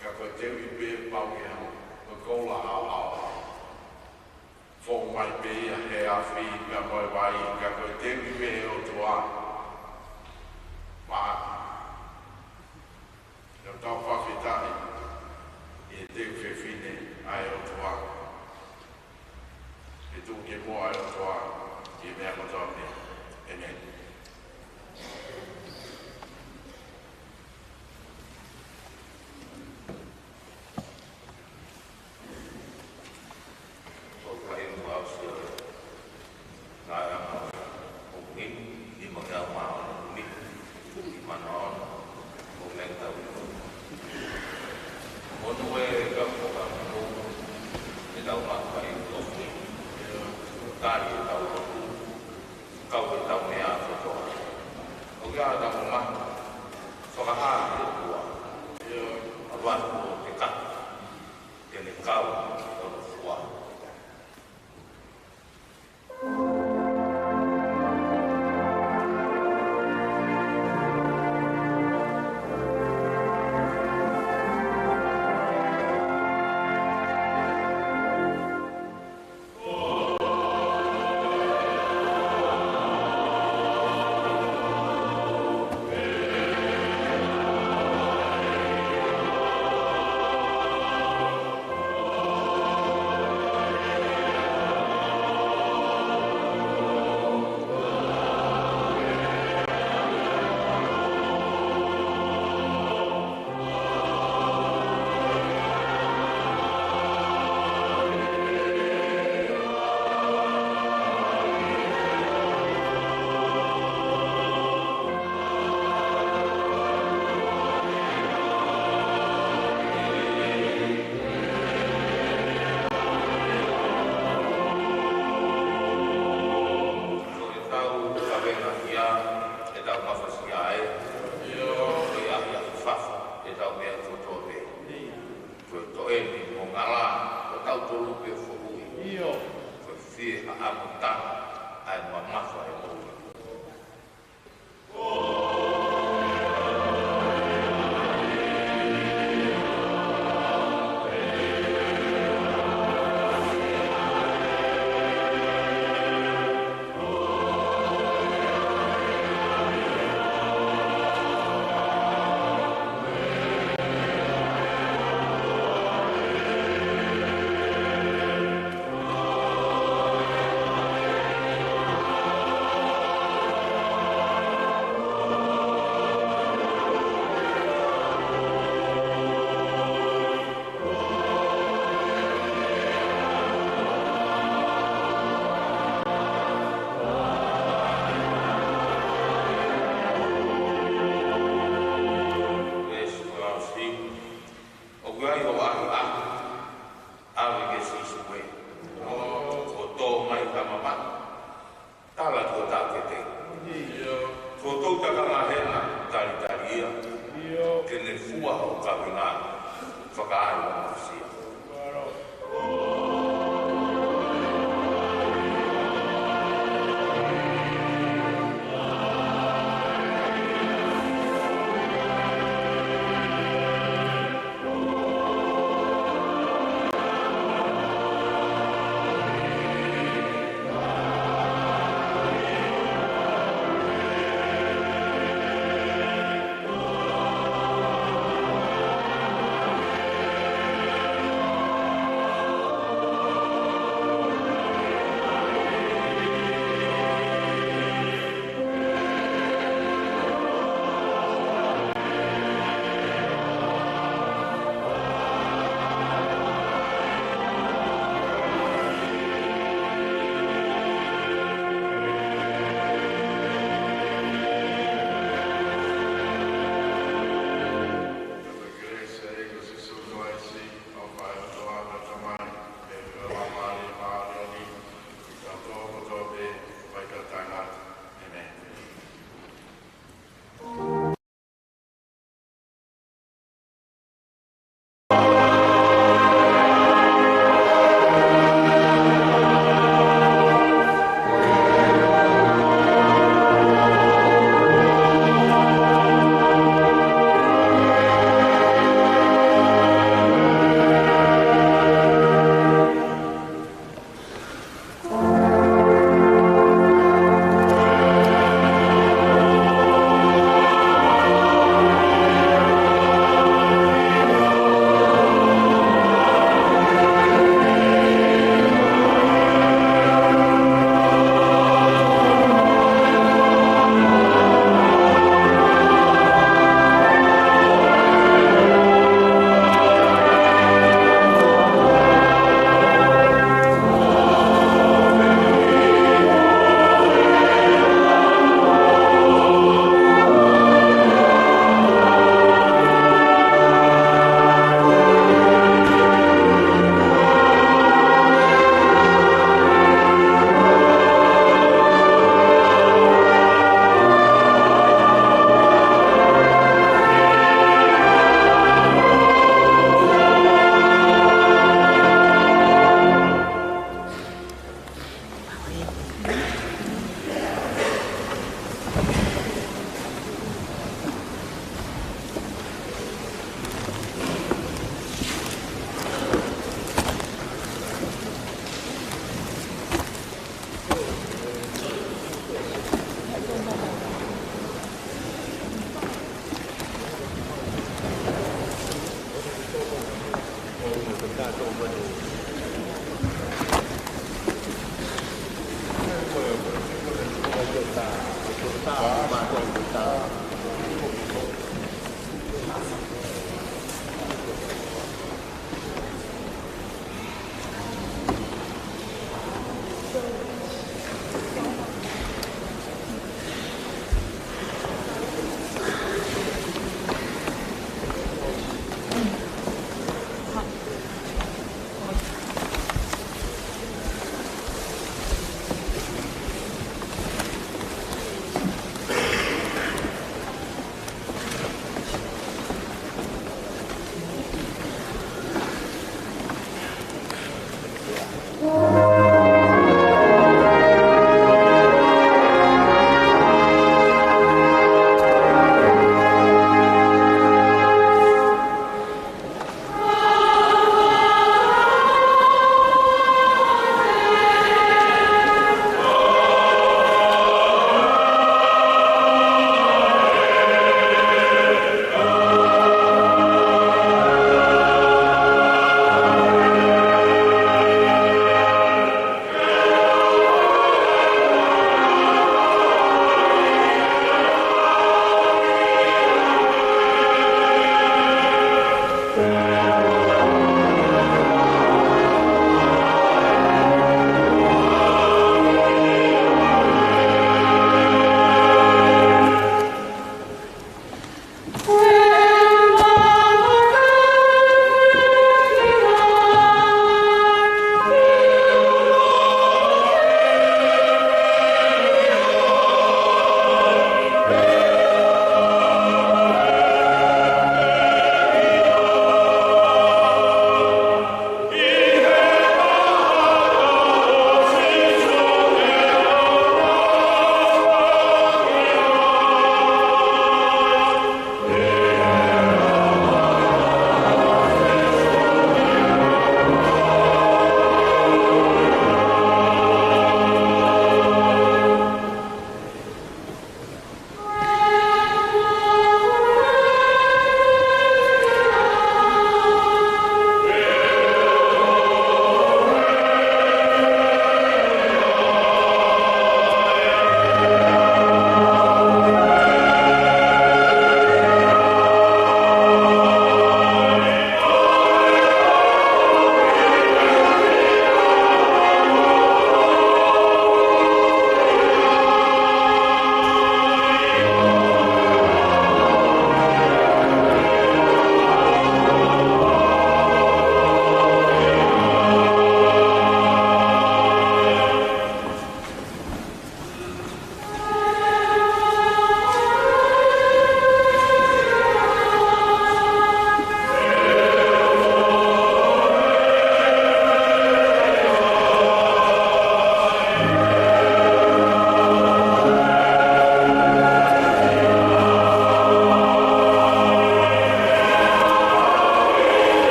Ka ko te wi pe pau ke ha. Ko la au. Fo mai pe he a fi ka mo vai ka ko te wi pe o tua. Ma. No tau fa fitai. E te fe fine ai o tua. E tu ke mo ai o tua. E me mo tau ne. Amen.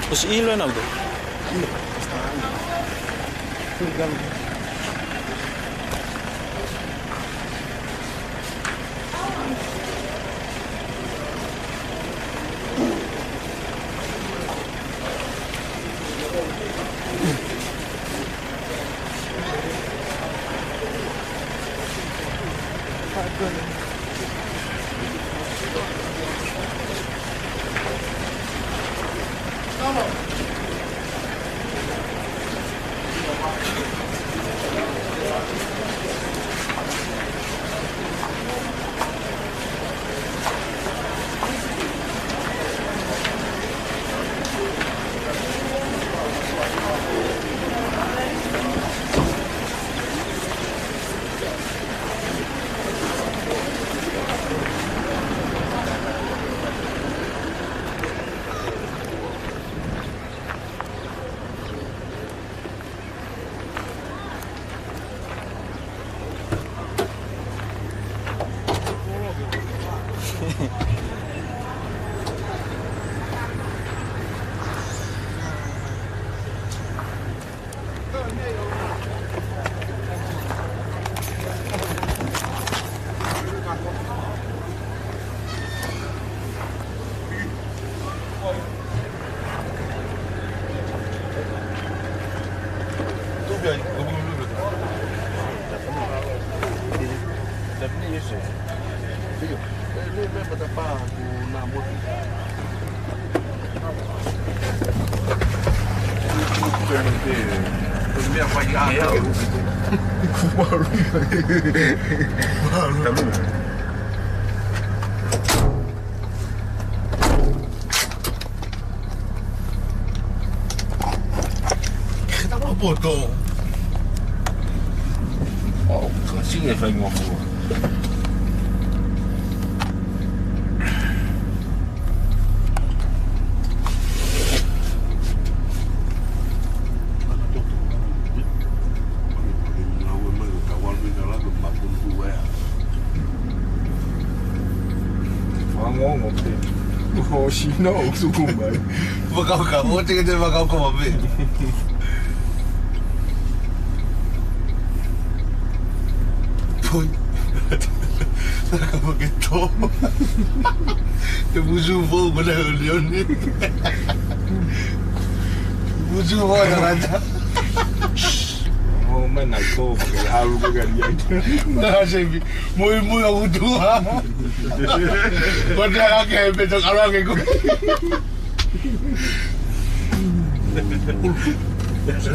Pues hilo en auto. Ele mesmo da pá, na moto. Minha apanhada. Kita mau potong. Oh, kasih ya saya ngomong. Oh, China suku baik. Bakal cakap bakal kau apa? Pun, nak begitu. Terbuzu pun pada dia ni. Buzu pun ada raja. Oh, mana kau pakai haru pakai dia. Dah saya mui aku tua. Pada lagi betul orang aku.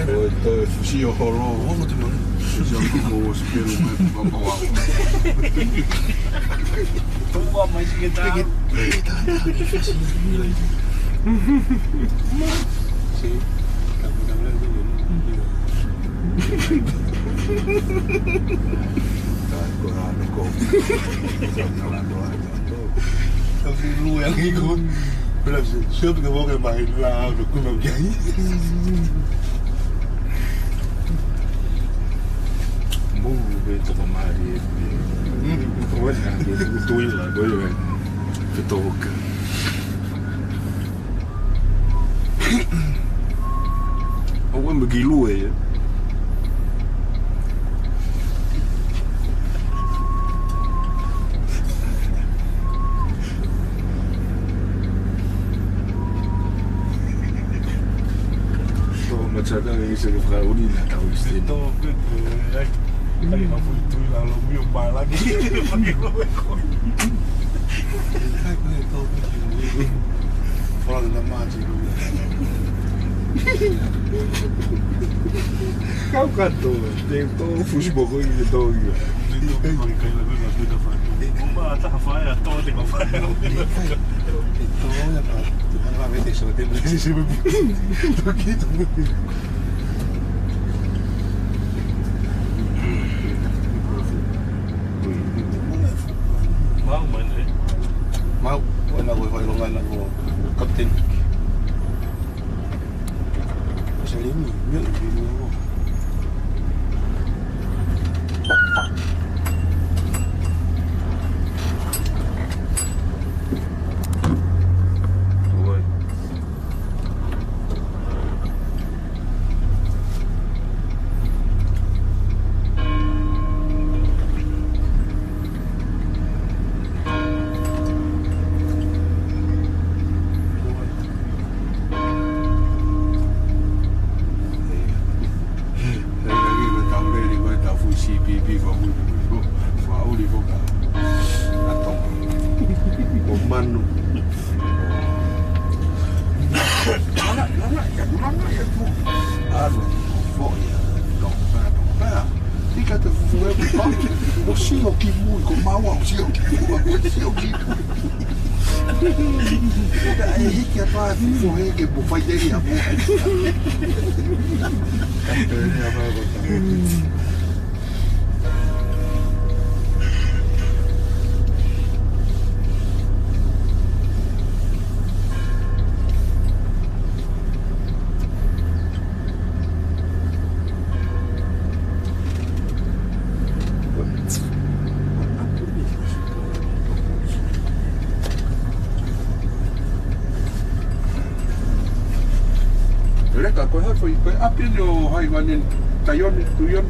Oh, itu fusi horor. Oh, macam mana? Fusi horor sepuluh macam apa? Tua macam kita. Kita fusi. Si, kamu dulu. Tapi lu yang ikut belum siap nggak mau main lah, udah gue mau jadi. Mau betul kemari, kau kan betul lah, gue juga betul ke. Aku kan begitu ya. Macam yang saya kata ini nak tahu istri. Itu betul. Tadi aku itu lalu biar lagi. Panggil aku. Aku itu orang lama je. Kau kan tu, dia tu football kau ini tu. Itu kalau lagu lagu dah faham. Mama tak faham, tahu tengok faham. Itu yang apa betul sebab dia sebab tu kita. Mau mana? Mau, nak buat longan nak buat kapten. Macam ini, ni ni aku.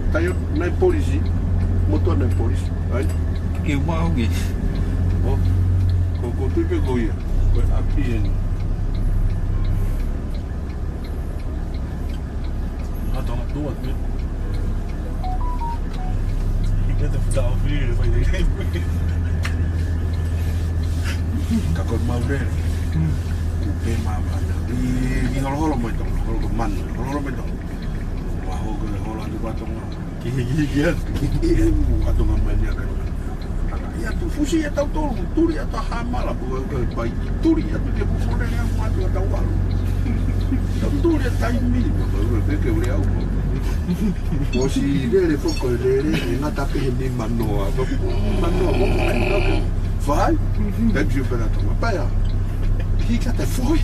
Tayon naik polisi, motor naik polisi, kan? Kewau gitu. Oh, kau tu juga ya, buat api ni. Ada orang tua tu. Kita dah tahu dia, boleh. Kakot maurere. Kupe mamana. Di holo mo ito. Holo man. Holo mo ito. Waho ko holo ati batonga. Kihigian. Batonga mania kan. Ya tu fusi ya tau tolu. Turi atau hamala. Baik turi atau dia bukore yang mati atau walu. Turi atau ini. Beke ule au. Osi dele foko dele ngata pe ni manoa. Manoa. Vai? Pede o Benato, mas pai, que até foi.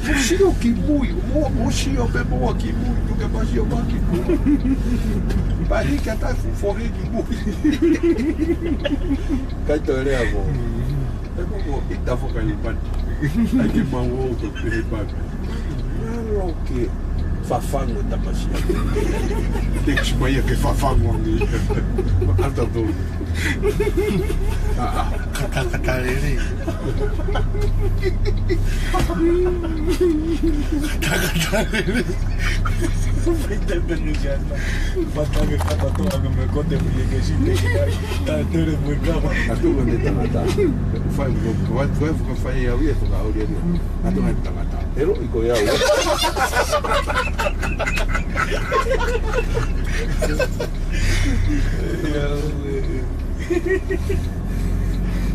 Oxi, o que muito, oxi, eu bebo aqui muito, que mais eu aqui muito. Pai, que até foi que muito. Caetano é bom. É bom, e tá focando em parte. Aqui mal outro que reparte. Não o que fafango da passia. Tem que espanhar que fafango ali. Alta dor. Kata ini. Kata ini. Kita berusaha. Batalha kata tu agak berkote punya kesi. Tak terus berkata. Aku boleh tengah. Fai ya dia tu kau dia ni. Aku nak tengah. Pero ikut ya.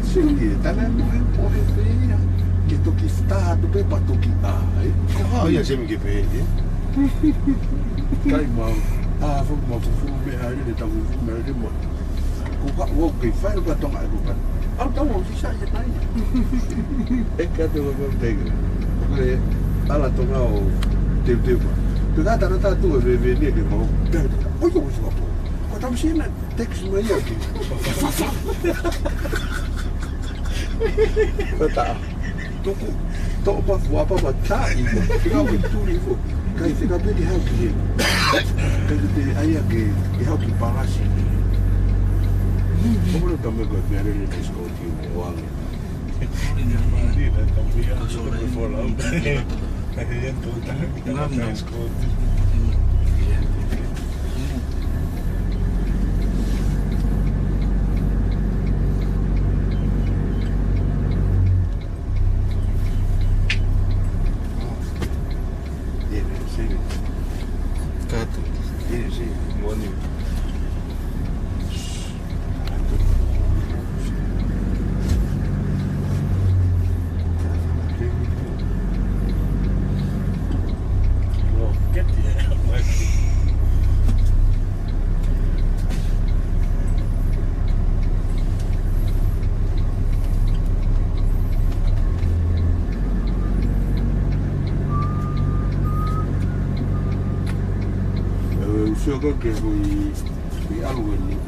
Singgi, tanah boleh peya. Kita kita tu pepa tu kita. Kau ya sih mungkin peya. Kai mau, mau fufu hari ni tahu fufu hari ni mau. Kau kau wok kifai batong aku kan. Aku tahu sisa je nanya. Kata orang pegang. Kau ala tongau teu. Tu kata tu ni dia mau. Oh yo sih apa? Kau tahu sih nak teks mai aqui. Tá. Tô para voar para bater e ficar muito tudo. Kai fica bem de rápido. Kai de aí aqui, de rápido para assim. Como não também gosto de ver ele nesse conteúdo, o homem. Jogo que fui algo ni,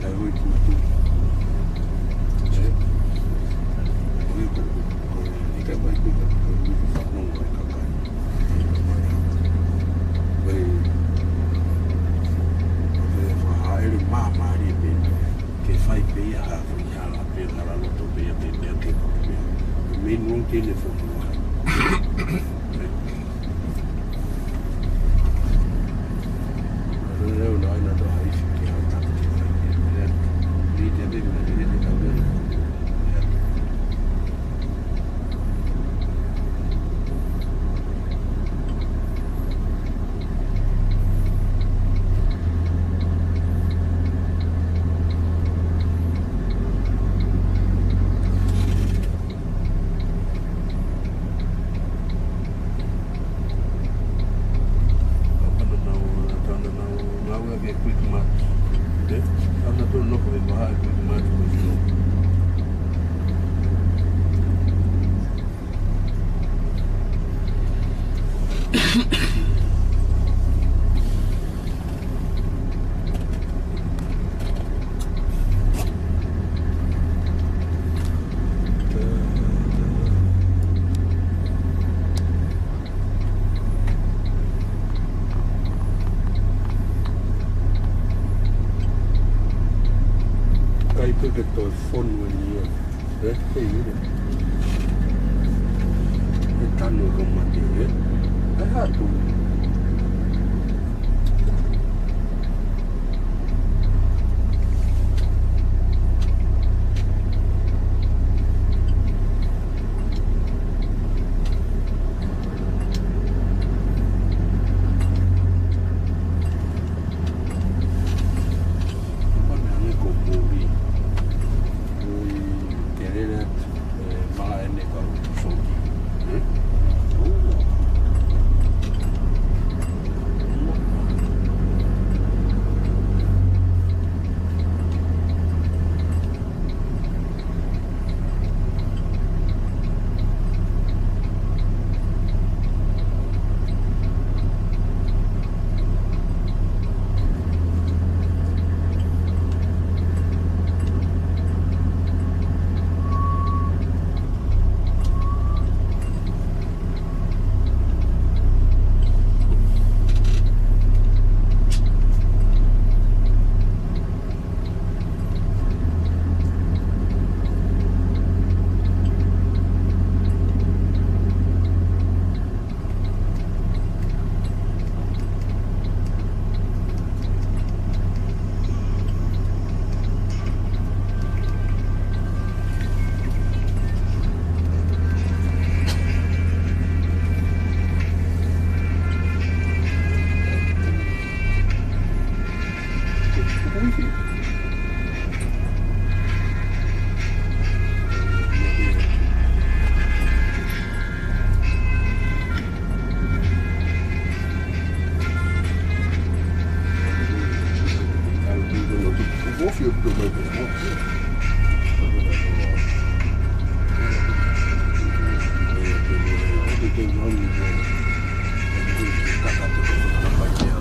algo tu. Kita baik kita nong baik kakak. Ele mama ali que faz bem a funcionar bem a lá no topo e bem que bem não tem telefone. Eu não ainda tô aí que eu tá aqui né de tá vendo que todo fono ali, é feio, tá no combate, é rato. tem nome do Cacatu da Bahia.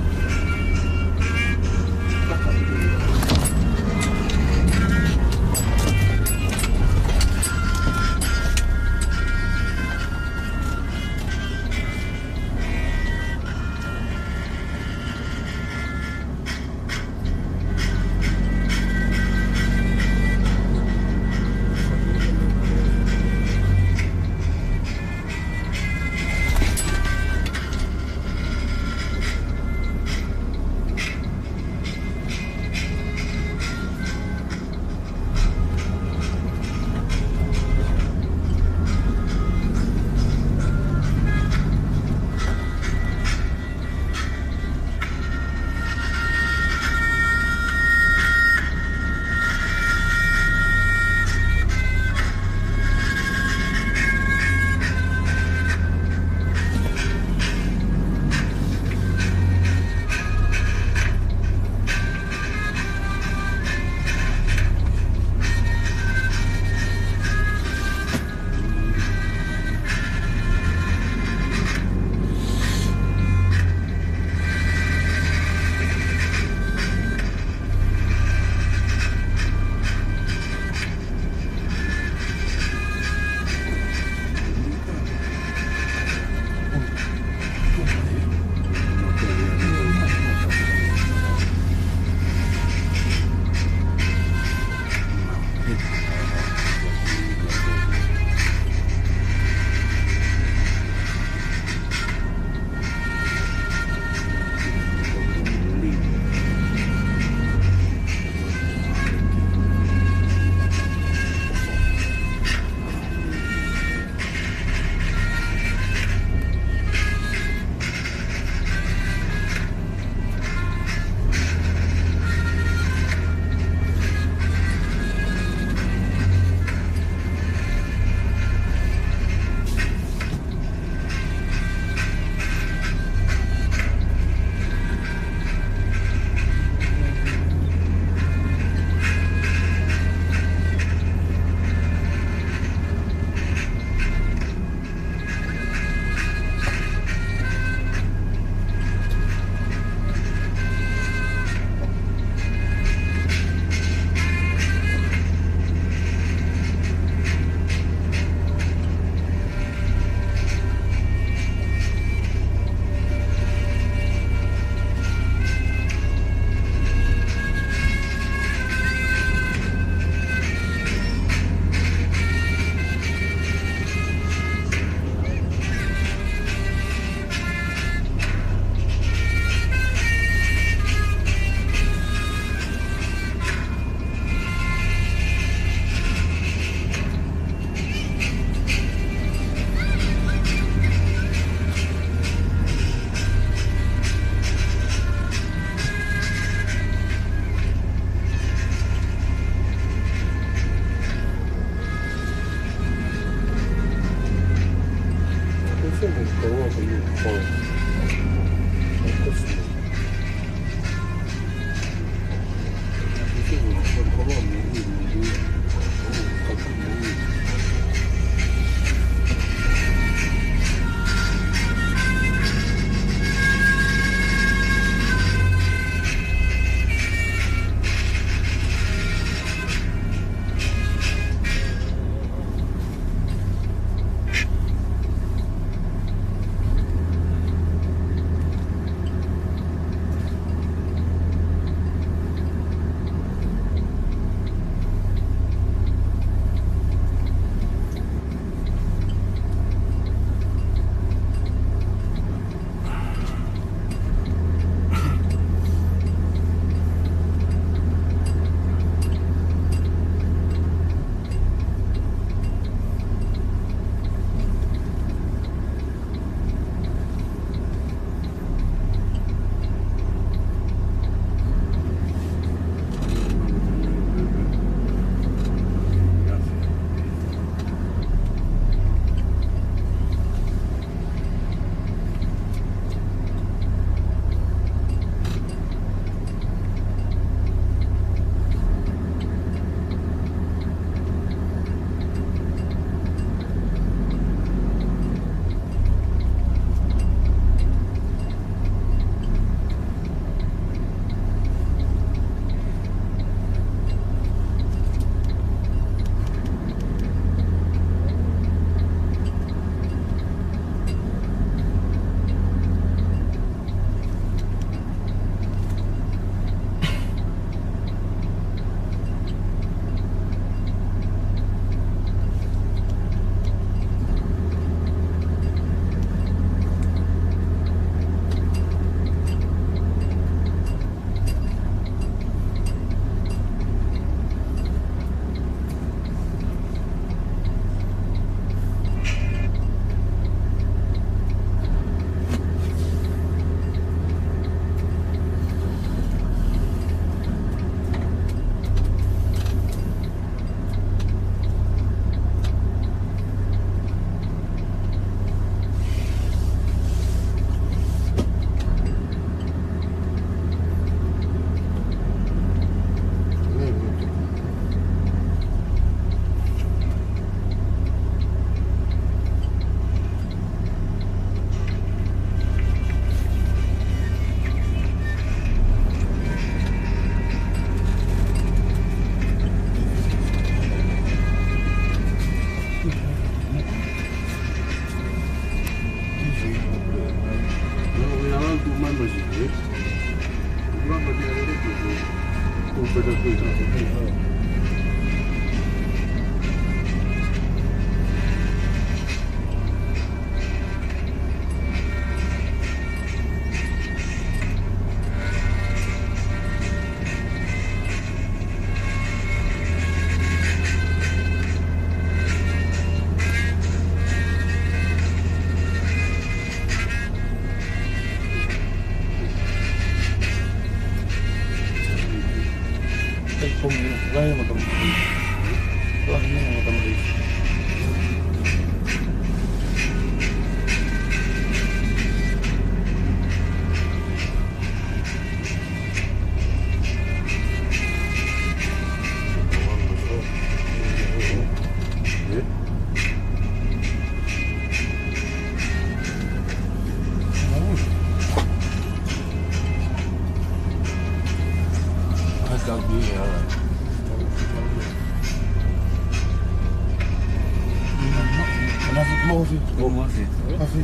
Mofi. Oh, Mofi. Mofi.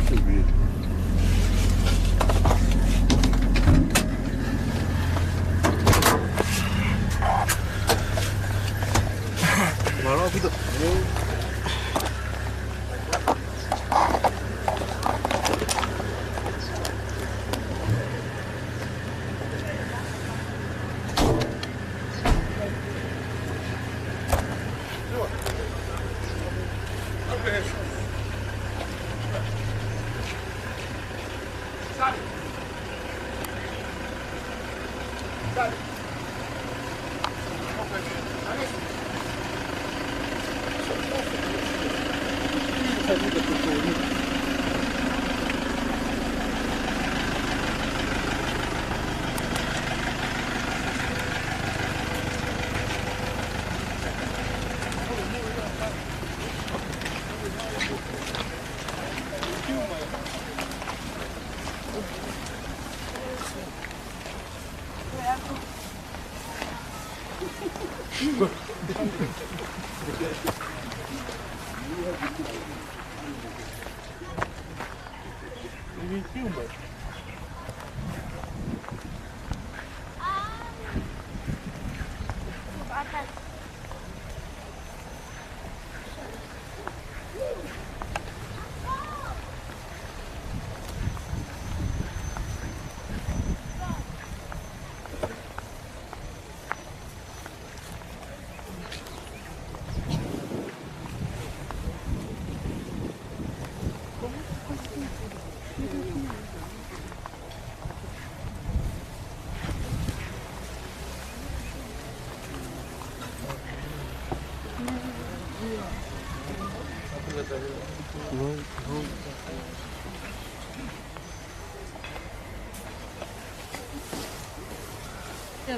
Should be. Malah gitu.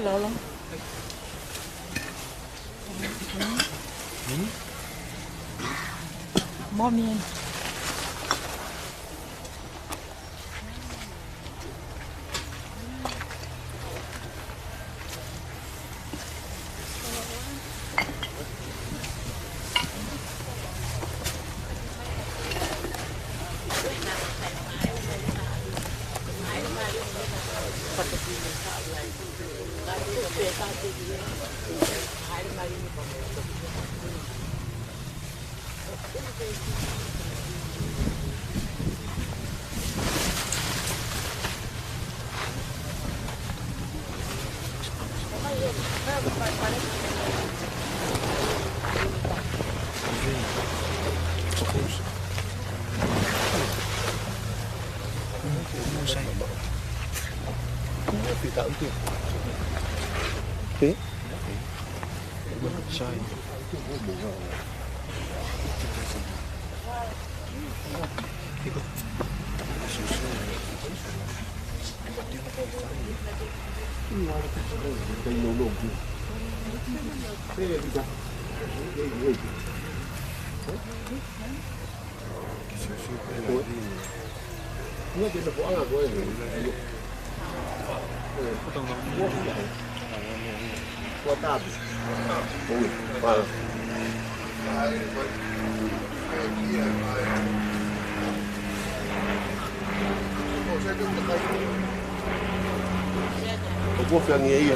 Lolo. Mommy. Quốc gia nghĩa gì?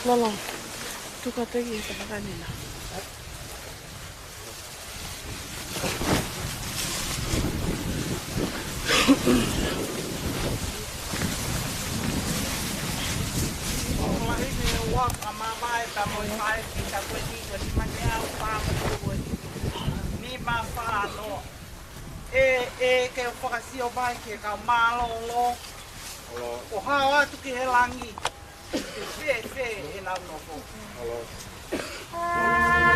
Lolo, tuka tegi sa kanila. Ke o whakasio mai ke ka mālolo o hawa tuki he langi fe e nau noko. Amen.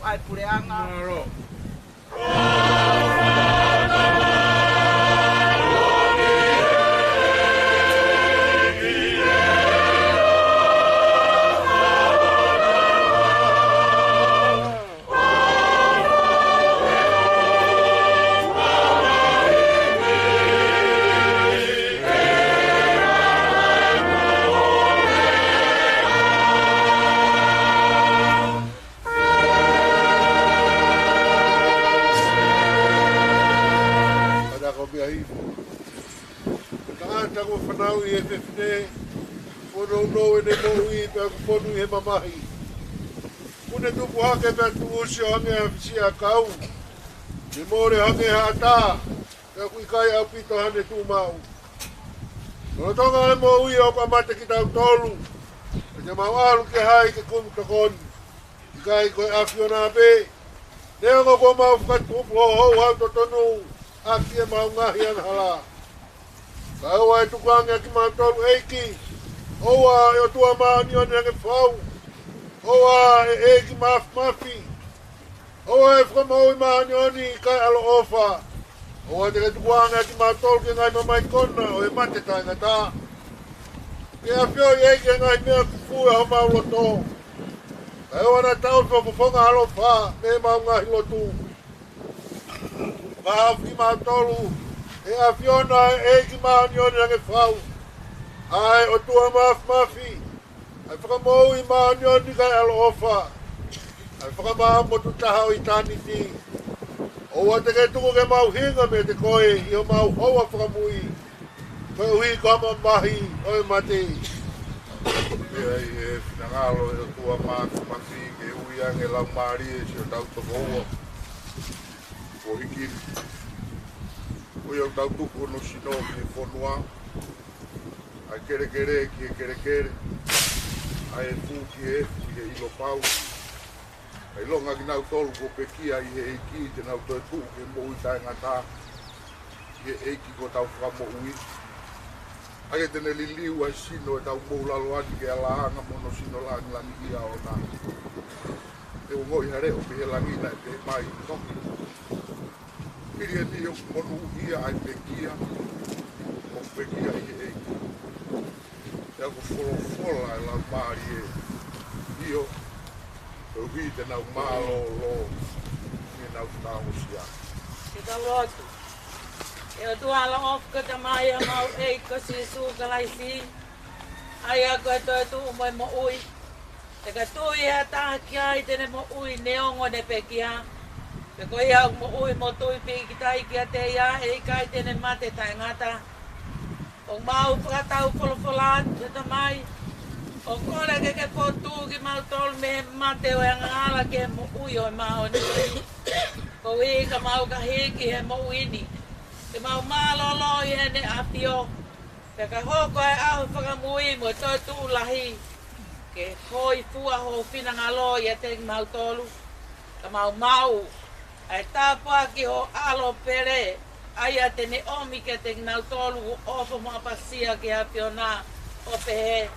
ai pureanga. Mamahi. Kune tupu hake mea tuusio hange hafisia kau. Ni more hange hata. Ka kui kai au pito hane tu mau. No tonga e mo ui o ka mate ki tau tolu. Ka mau alu ke hai ke kum takon. Kai koe afiona be. Neo ngo ko mau whakatupu ho hou hau to tonu. Aki e mau ngahi an hala. Ka ua e tukuange ki mau tolu eiki. Oa e o tua maa ni o nenge whau. Oa e ki mafi. Oa e whamau maa ni o ni kai alo ofa. Oa te katukuanga ki maa tolu ke ngai mamai kona o e mate tai ngata. Ke a whio i eike ngai mea kufu e ho mau loto. Kai oa na tau so fufonga alo wha me mau ngahi lotu. Maa ki maa tolu e a whiona e ki maa ni o ni nenge whau. Ai o tua mafi. Ai whakamau i maa nioni kai alo ofa. Ai whakamaa motu taha o i tani ti. Oua te kei tuku ke mau hinga me te koe i o mau hoa whakamui. Koe ui kama mahi o e mate. Ia i e whingalo e o tua mafi ke ui ange lau maari e si o tau toko ua. O hikiri. Ui au tau tuku no sino ki e whonua. Ai kere kere ki e kere kere. Ai e fu ki e ilo pau. Ai longa ki nau tolu ko pekia i he eiki te nau toi tu ke mo ui tae ngata. I he eiki ko tau whamo ui. Ai e tene liliu ai sino e tau mou lalo ati ke alaanga mono sino langi langi ia o nā. E o ngoi hare o pe he langi na e pe mai toki. Piri e ni o monu ia ai pekia. O pekia i he eiki. E ako wholofola e lau maari e io o hui te nau malo lo e nau tāo sia. Te taurotu. E o tuala ofka te mai a mau eiko si sūkalai si. Ai a koe toi tuu moi mo ui. Te ka tui hea tāki ai tene mo ui neongo ne pekia. Te koe au mo ui mo tui piki taiki a te ia e kai tene mate tai ngata. O mau whakatau wholofolan te ta mai. O kore ke potu ki mau tolu me mate o e ngala ke mo ui o mau ni. Ko i ka mau ka hiki he mo uini. Te mau malolo i hene apio. Te ka hoko e ahu whakamui mo toi tūlahi. Ke hoi fua ho whinangalo i a te mau tolu. Ka mau. Ai tāpua ki ho alo pere. Ai a tene omi ke te mau tolu ofo mo apasia ki apio nā o pehe.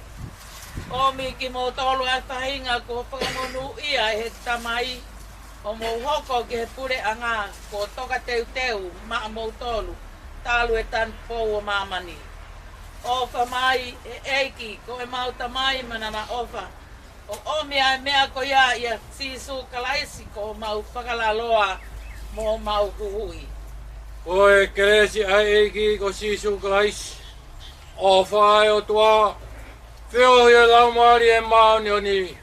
Omi ki mo tolu ai whahinga ko whakamonu ia he tamai. O mo hoko ki he pure anga ko toka teu maa mo tolu. Tālu e tan pou o mamani. Ofa mai e eiki ko e mau tamai manana ofa. O omi ai mea ko ia sisu kalaisi ko mau whakalaloa mo mau kuhui. O e keresi ai eiki ko sisu kalaisi. Ofa ai o tua. Whio ia lau maari e maoni o ni.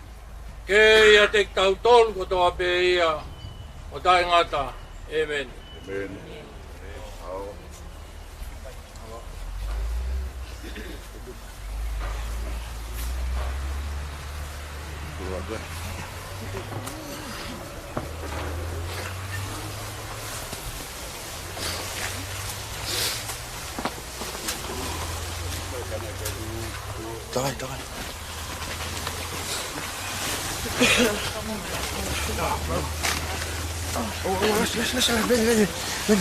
Ke ia te tau tolu ko toa pe ia. O tai ngata. Amen. Amen. Tahan. Ven.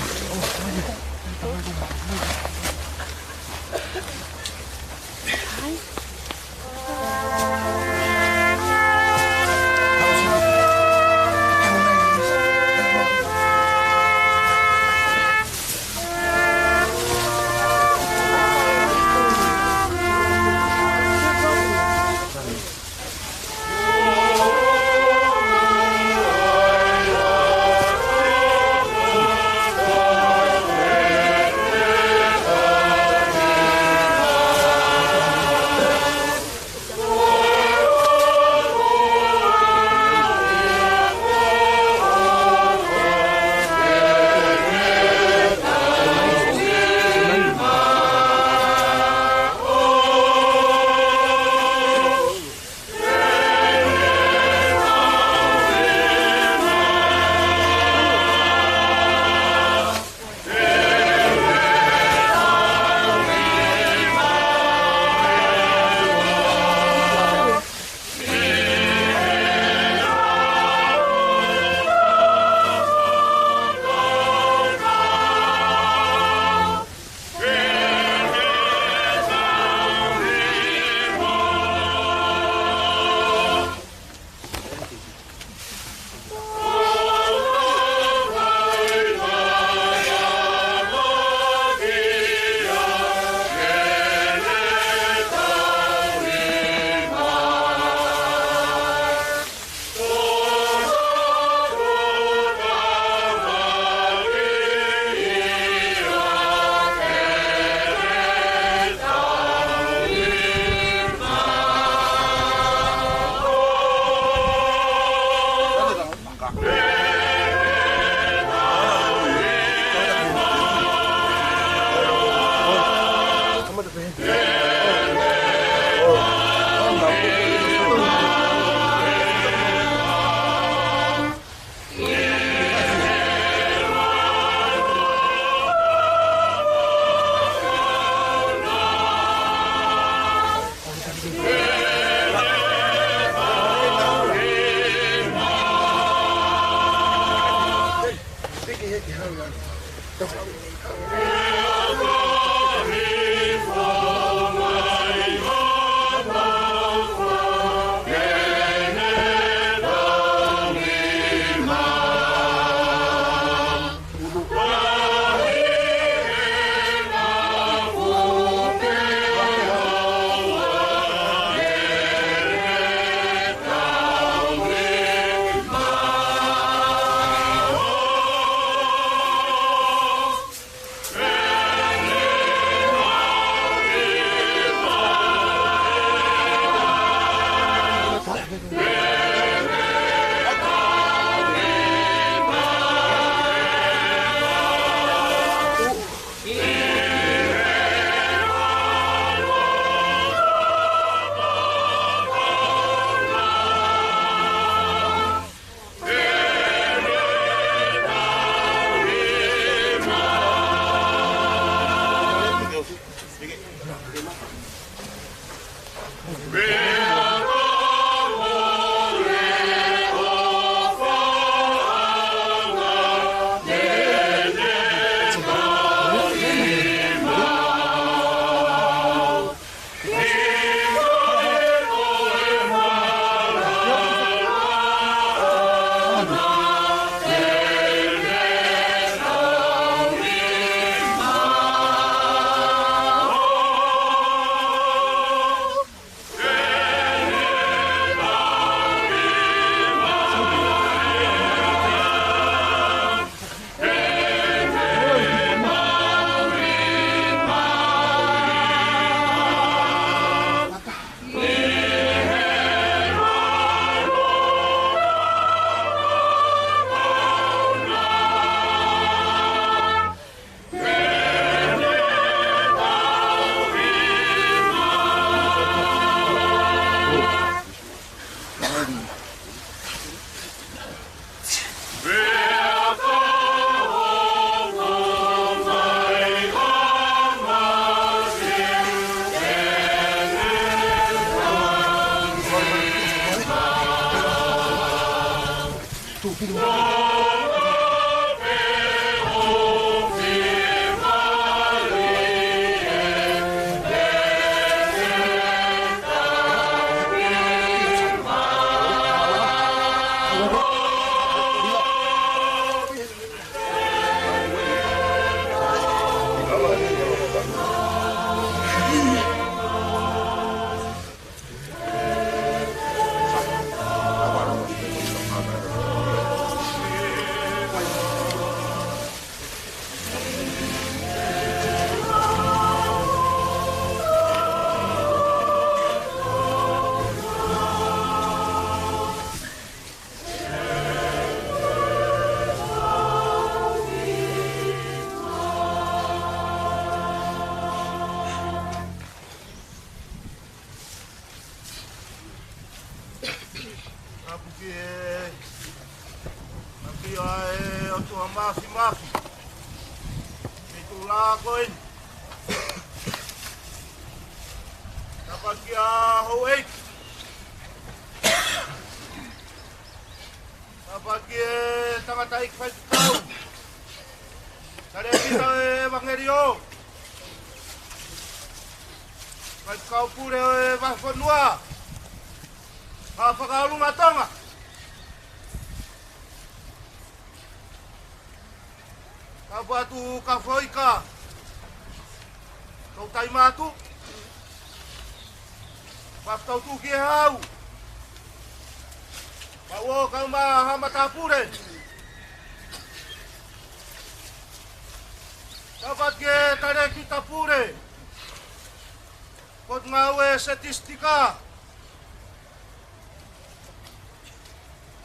Statistika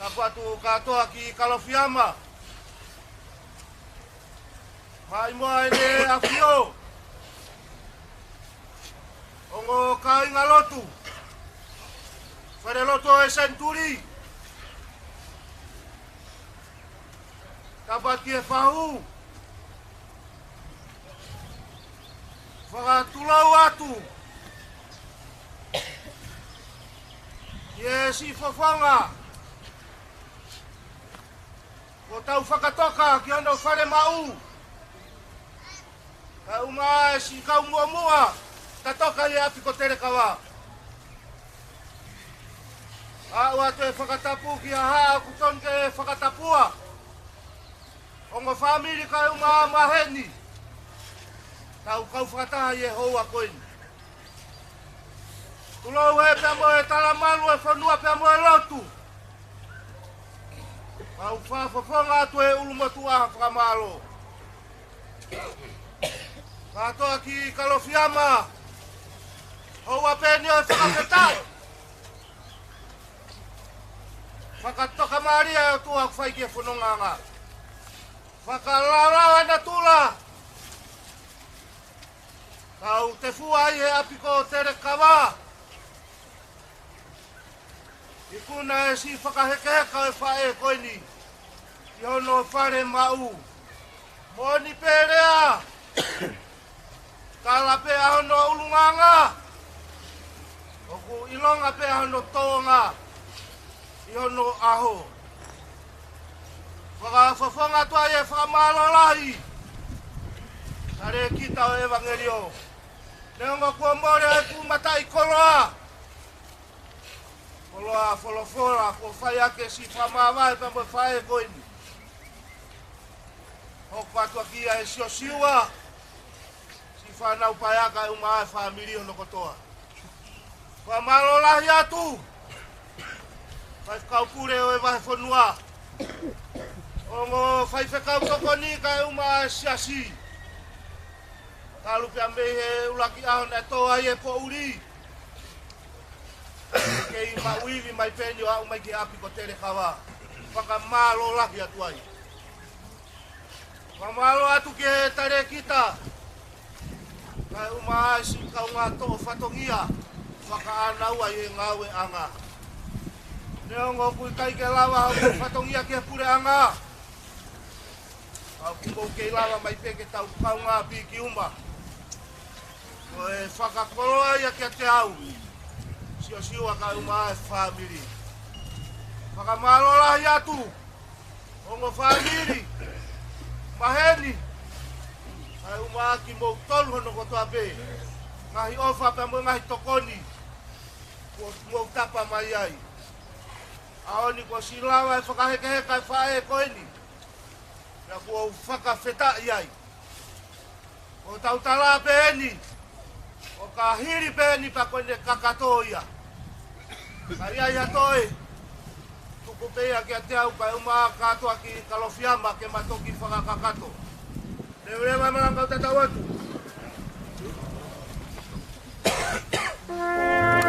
Kapatu katoa ki Kalofiama. Mai moa ene afio. Ongo kainga lotu. Whare loto e Senturi. Kapati e whahu. Whakatulau atu. Ie si whawhanga. Ko tau whakatoka ki ono whare mau. Ka unga e si kau mua mua. Ka toka i api ko tere kawa. A ua te whakatapu ki a haa kuton ke whakatapua. Ongo whamiri ka unga maheni. Tau kau whakataha i e hoa koini. Tulou he pia mo e talamalu e whanua pia mo e lotu. Kau whafonga atu e ulumotu aha whakamalo. Katoa ki Kalofiama. Hoa peni o e whakapetai. Whakatoka maria o tua whaiki e whanonganga. Whakalarawa na tula. Kau te fua i he apiko tere kawa. Ikuna e si whakahekeheka e whae koini. I hono whare mau. Moni perea. Kala pe ahono ulunganga. Oku ilonga pe ahono tonga. I hono aho. Whakafonga tua e whakamalo lahi. Tare kita o evangelio. Neonga kua more e kumatai koroa. Koloa folofora ko whai ake si whamawai pambo whae koini. Hoko atua kia e sio siua. Si whanau paiaka e umaa e whamiri hono kotoa. Whamalo lahi atu. Whai whakaupure o e wahe whanua. Ongo whai whekau tokoni ka e umaa e siasi. Kalupe ame he ulaki aho na toa i e po uri. Kei mauivi mai peni o au mai ki api ko tere kawa. Whakamalo laki atu ai. Whamalo atu ki he tare kita. Kai umaa si kau ngā to'o whatongia. Whakaanau ai e ngawe anga. Neongo kui kai ke lawa hau whatongia ki he pure anga. Au kumou kei lawa mai peke tau kau ngā piki uma. Ko e whakakoroa ia ki a te au. Sio siua ka umaa e whamiri. Whakamalo lahi atu. Ongo whamiri. Maheni. Kai umaa ki mou tolu hono kotoa pe. Ngahi ofa pe mo ngahi tokoni. Ko mou tapa mai ai. Aoni ko silawa e whakahekeheka e whae koeni. Ia ko whakawheta iai. Ko tautala pe eni. O ka hiri pe eni pa koene kakatoia. Kari ai hatoi. Tuku pea ki a te au kai umaa katoa ki Kalofiama ke matoki whakakakato. Rewa malanga o tata watu. Yeah.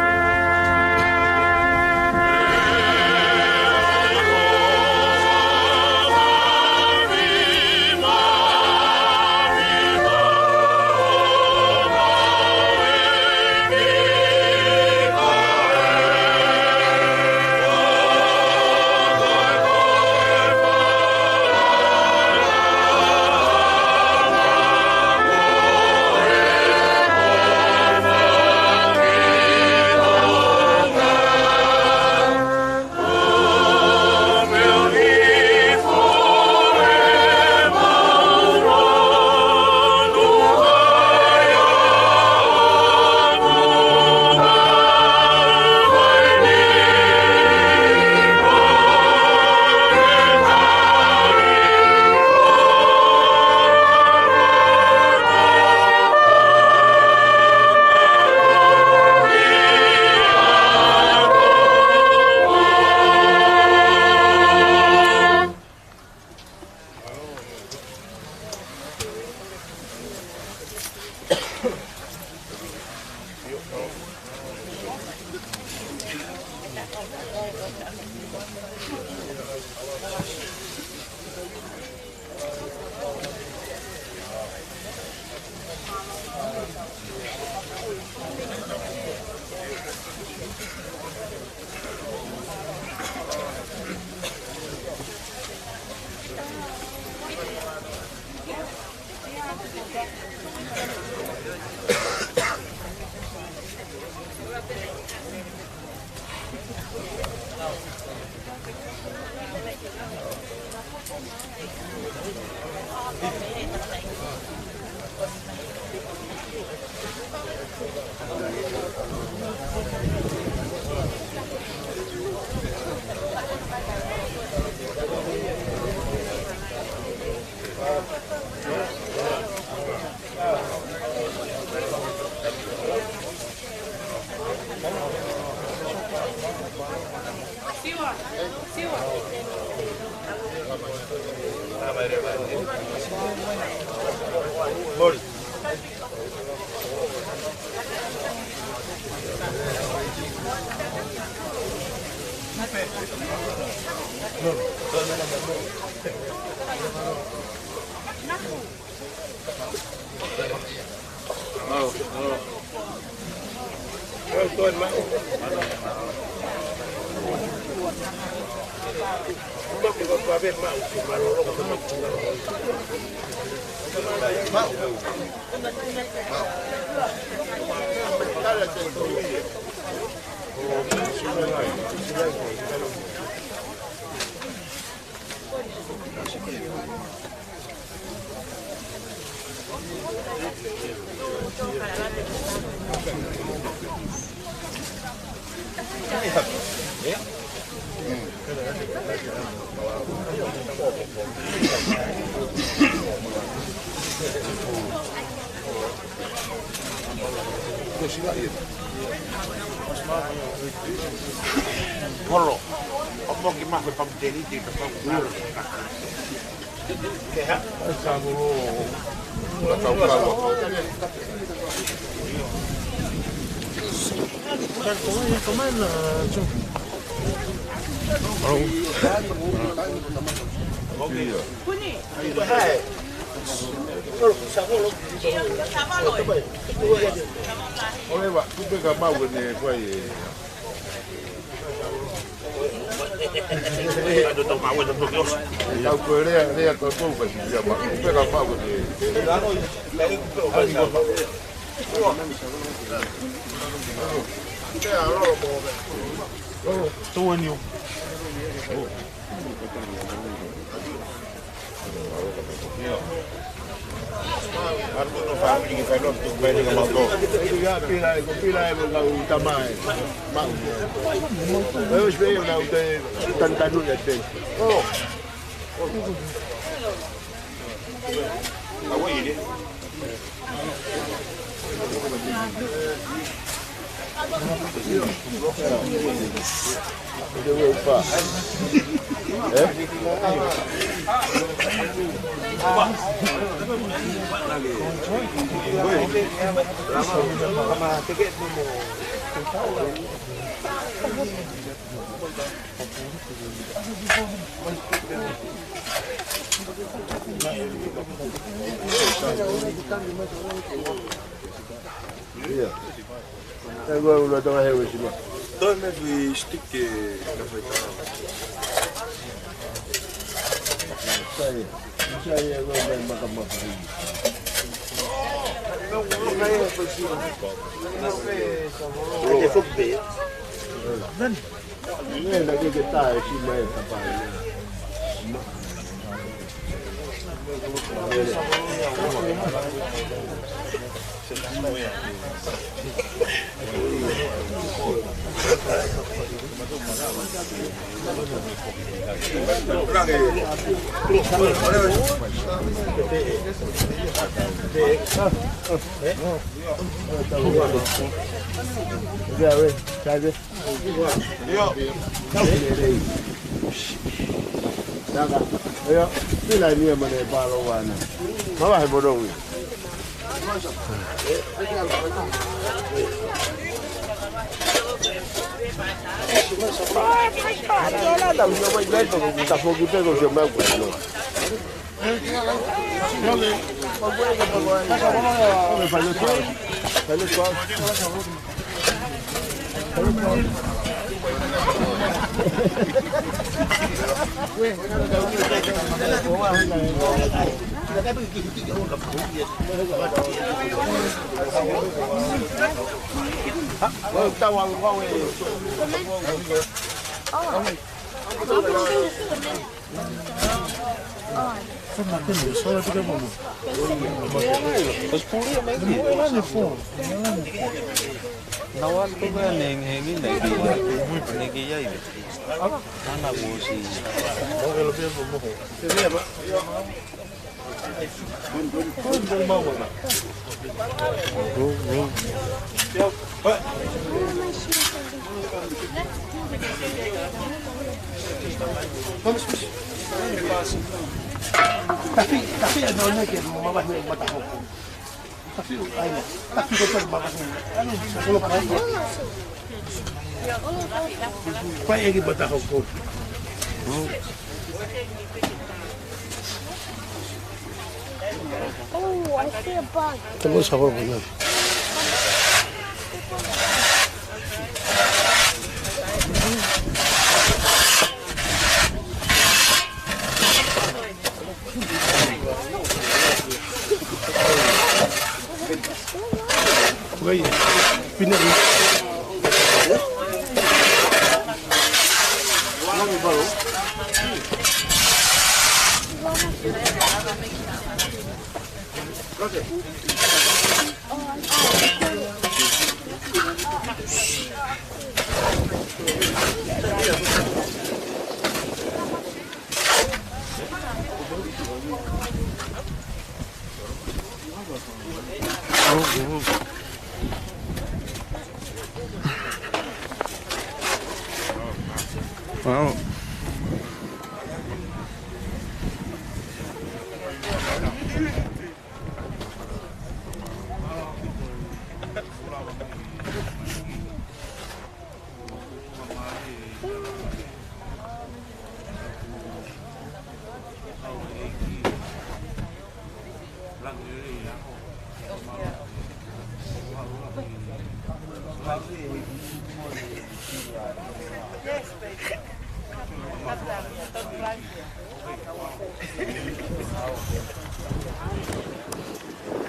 Polo. Opo ki mafe pamteni ti ka pamteni. Keha. Sabu. Oleva, tu pega mau ne foi. Ada tu mau tu Dios. Kau korea kau tu pagi dia mak. Tu pega mau ne. Tu anio. Arduino family che fai l'otto bene che manco. Pila la utamai. Ma. Io sveglio la utamai tantano da te. Oh. Ma vuoi dire? Devo fare. Agora o Lodão é hoje, mano. 2 metros stick na frente. Isso aí agora vai matar uma coisa. Não vai é possível. Não é fogo. Não é daqui que tá, esse mais capaz. Yo, pila ni mana balo wana. Mawa bodong. Ela dá uma mais lenta que tá fogo pego o meu coelho. Solo tiga bom. Os puli mai di. Não é fome. Não há lugar nem nem muito nem que aí. Ana bosi. Não quero ver como morro. Você vê, mas Quando mau mana? Vamos. Tapi ada orang yang mabah ni mata aku. Tapi kau tak mabah ni. Kalau kau apa yang mata aku? Oh, I see a bug. Terus apa mana? Wait, pindah. Lama baru. Okay. Wow.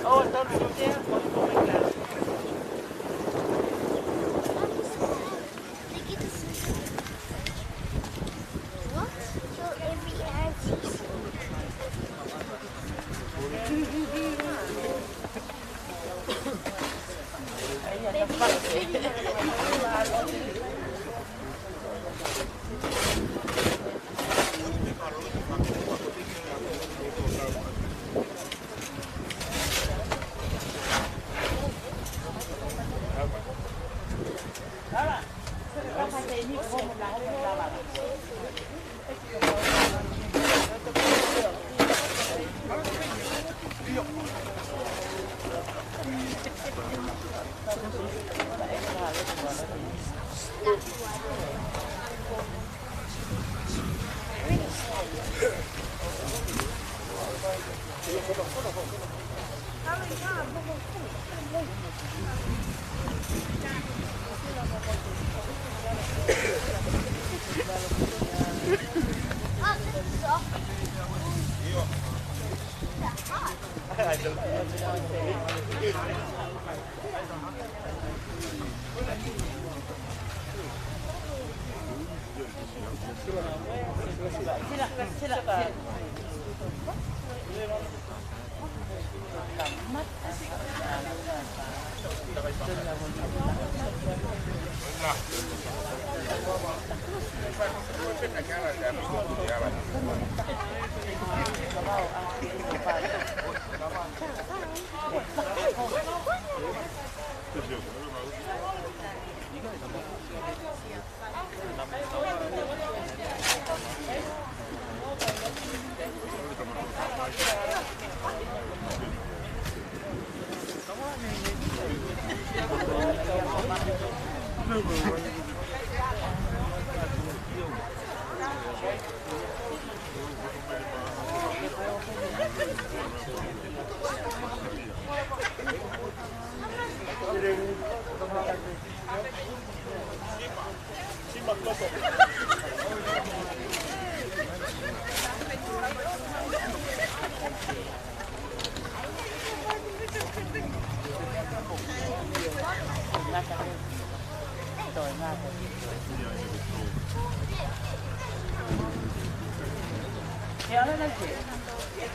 Oh, don't forget what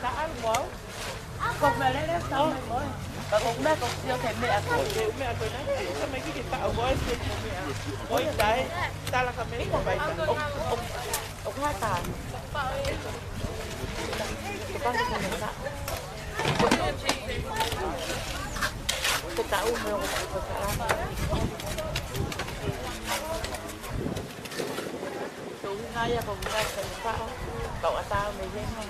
ta ăn bó. Cục mẹ đấy đấy, sao mẹ bó. Và cũng mẹ cũng siêu thèm mẹ của mẹ của nó. Sao mấy cái tạo bó siêu thèm mẹ. Bó đấy, ta là cái mấy của vậy. Ông hai tàn. Cái con cái này sao? Cái tạo mẹ của ta. Chúng ngay là cùng ta cần sao. Cậu ta mới lên không?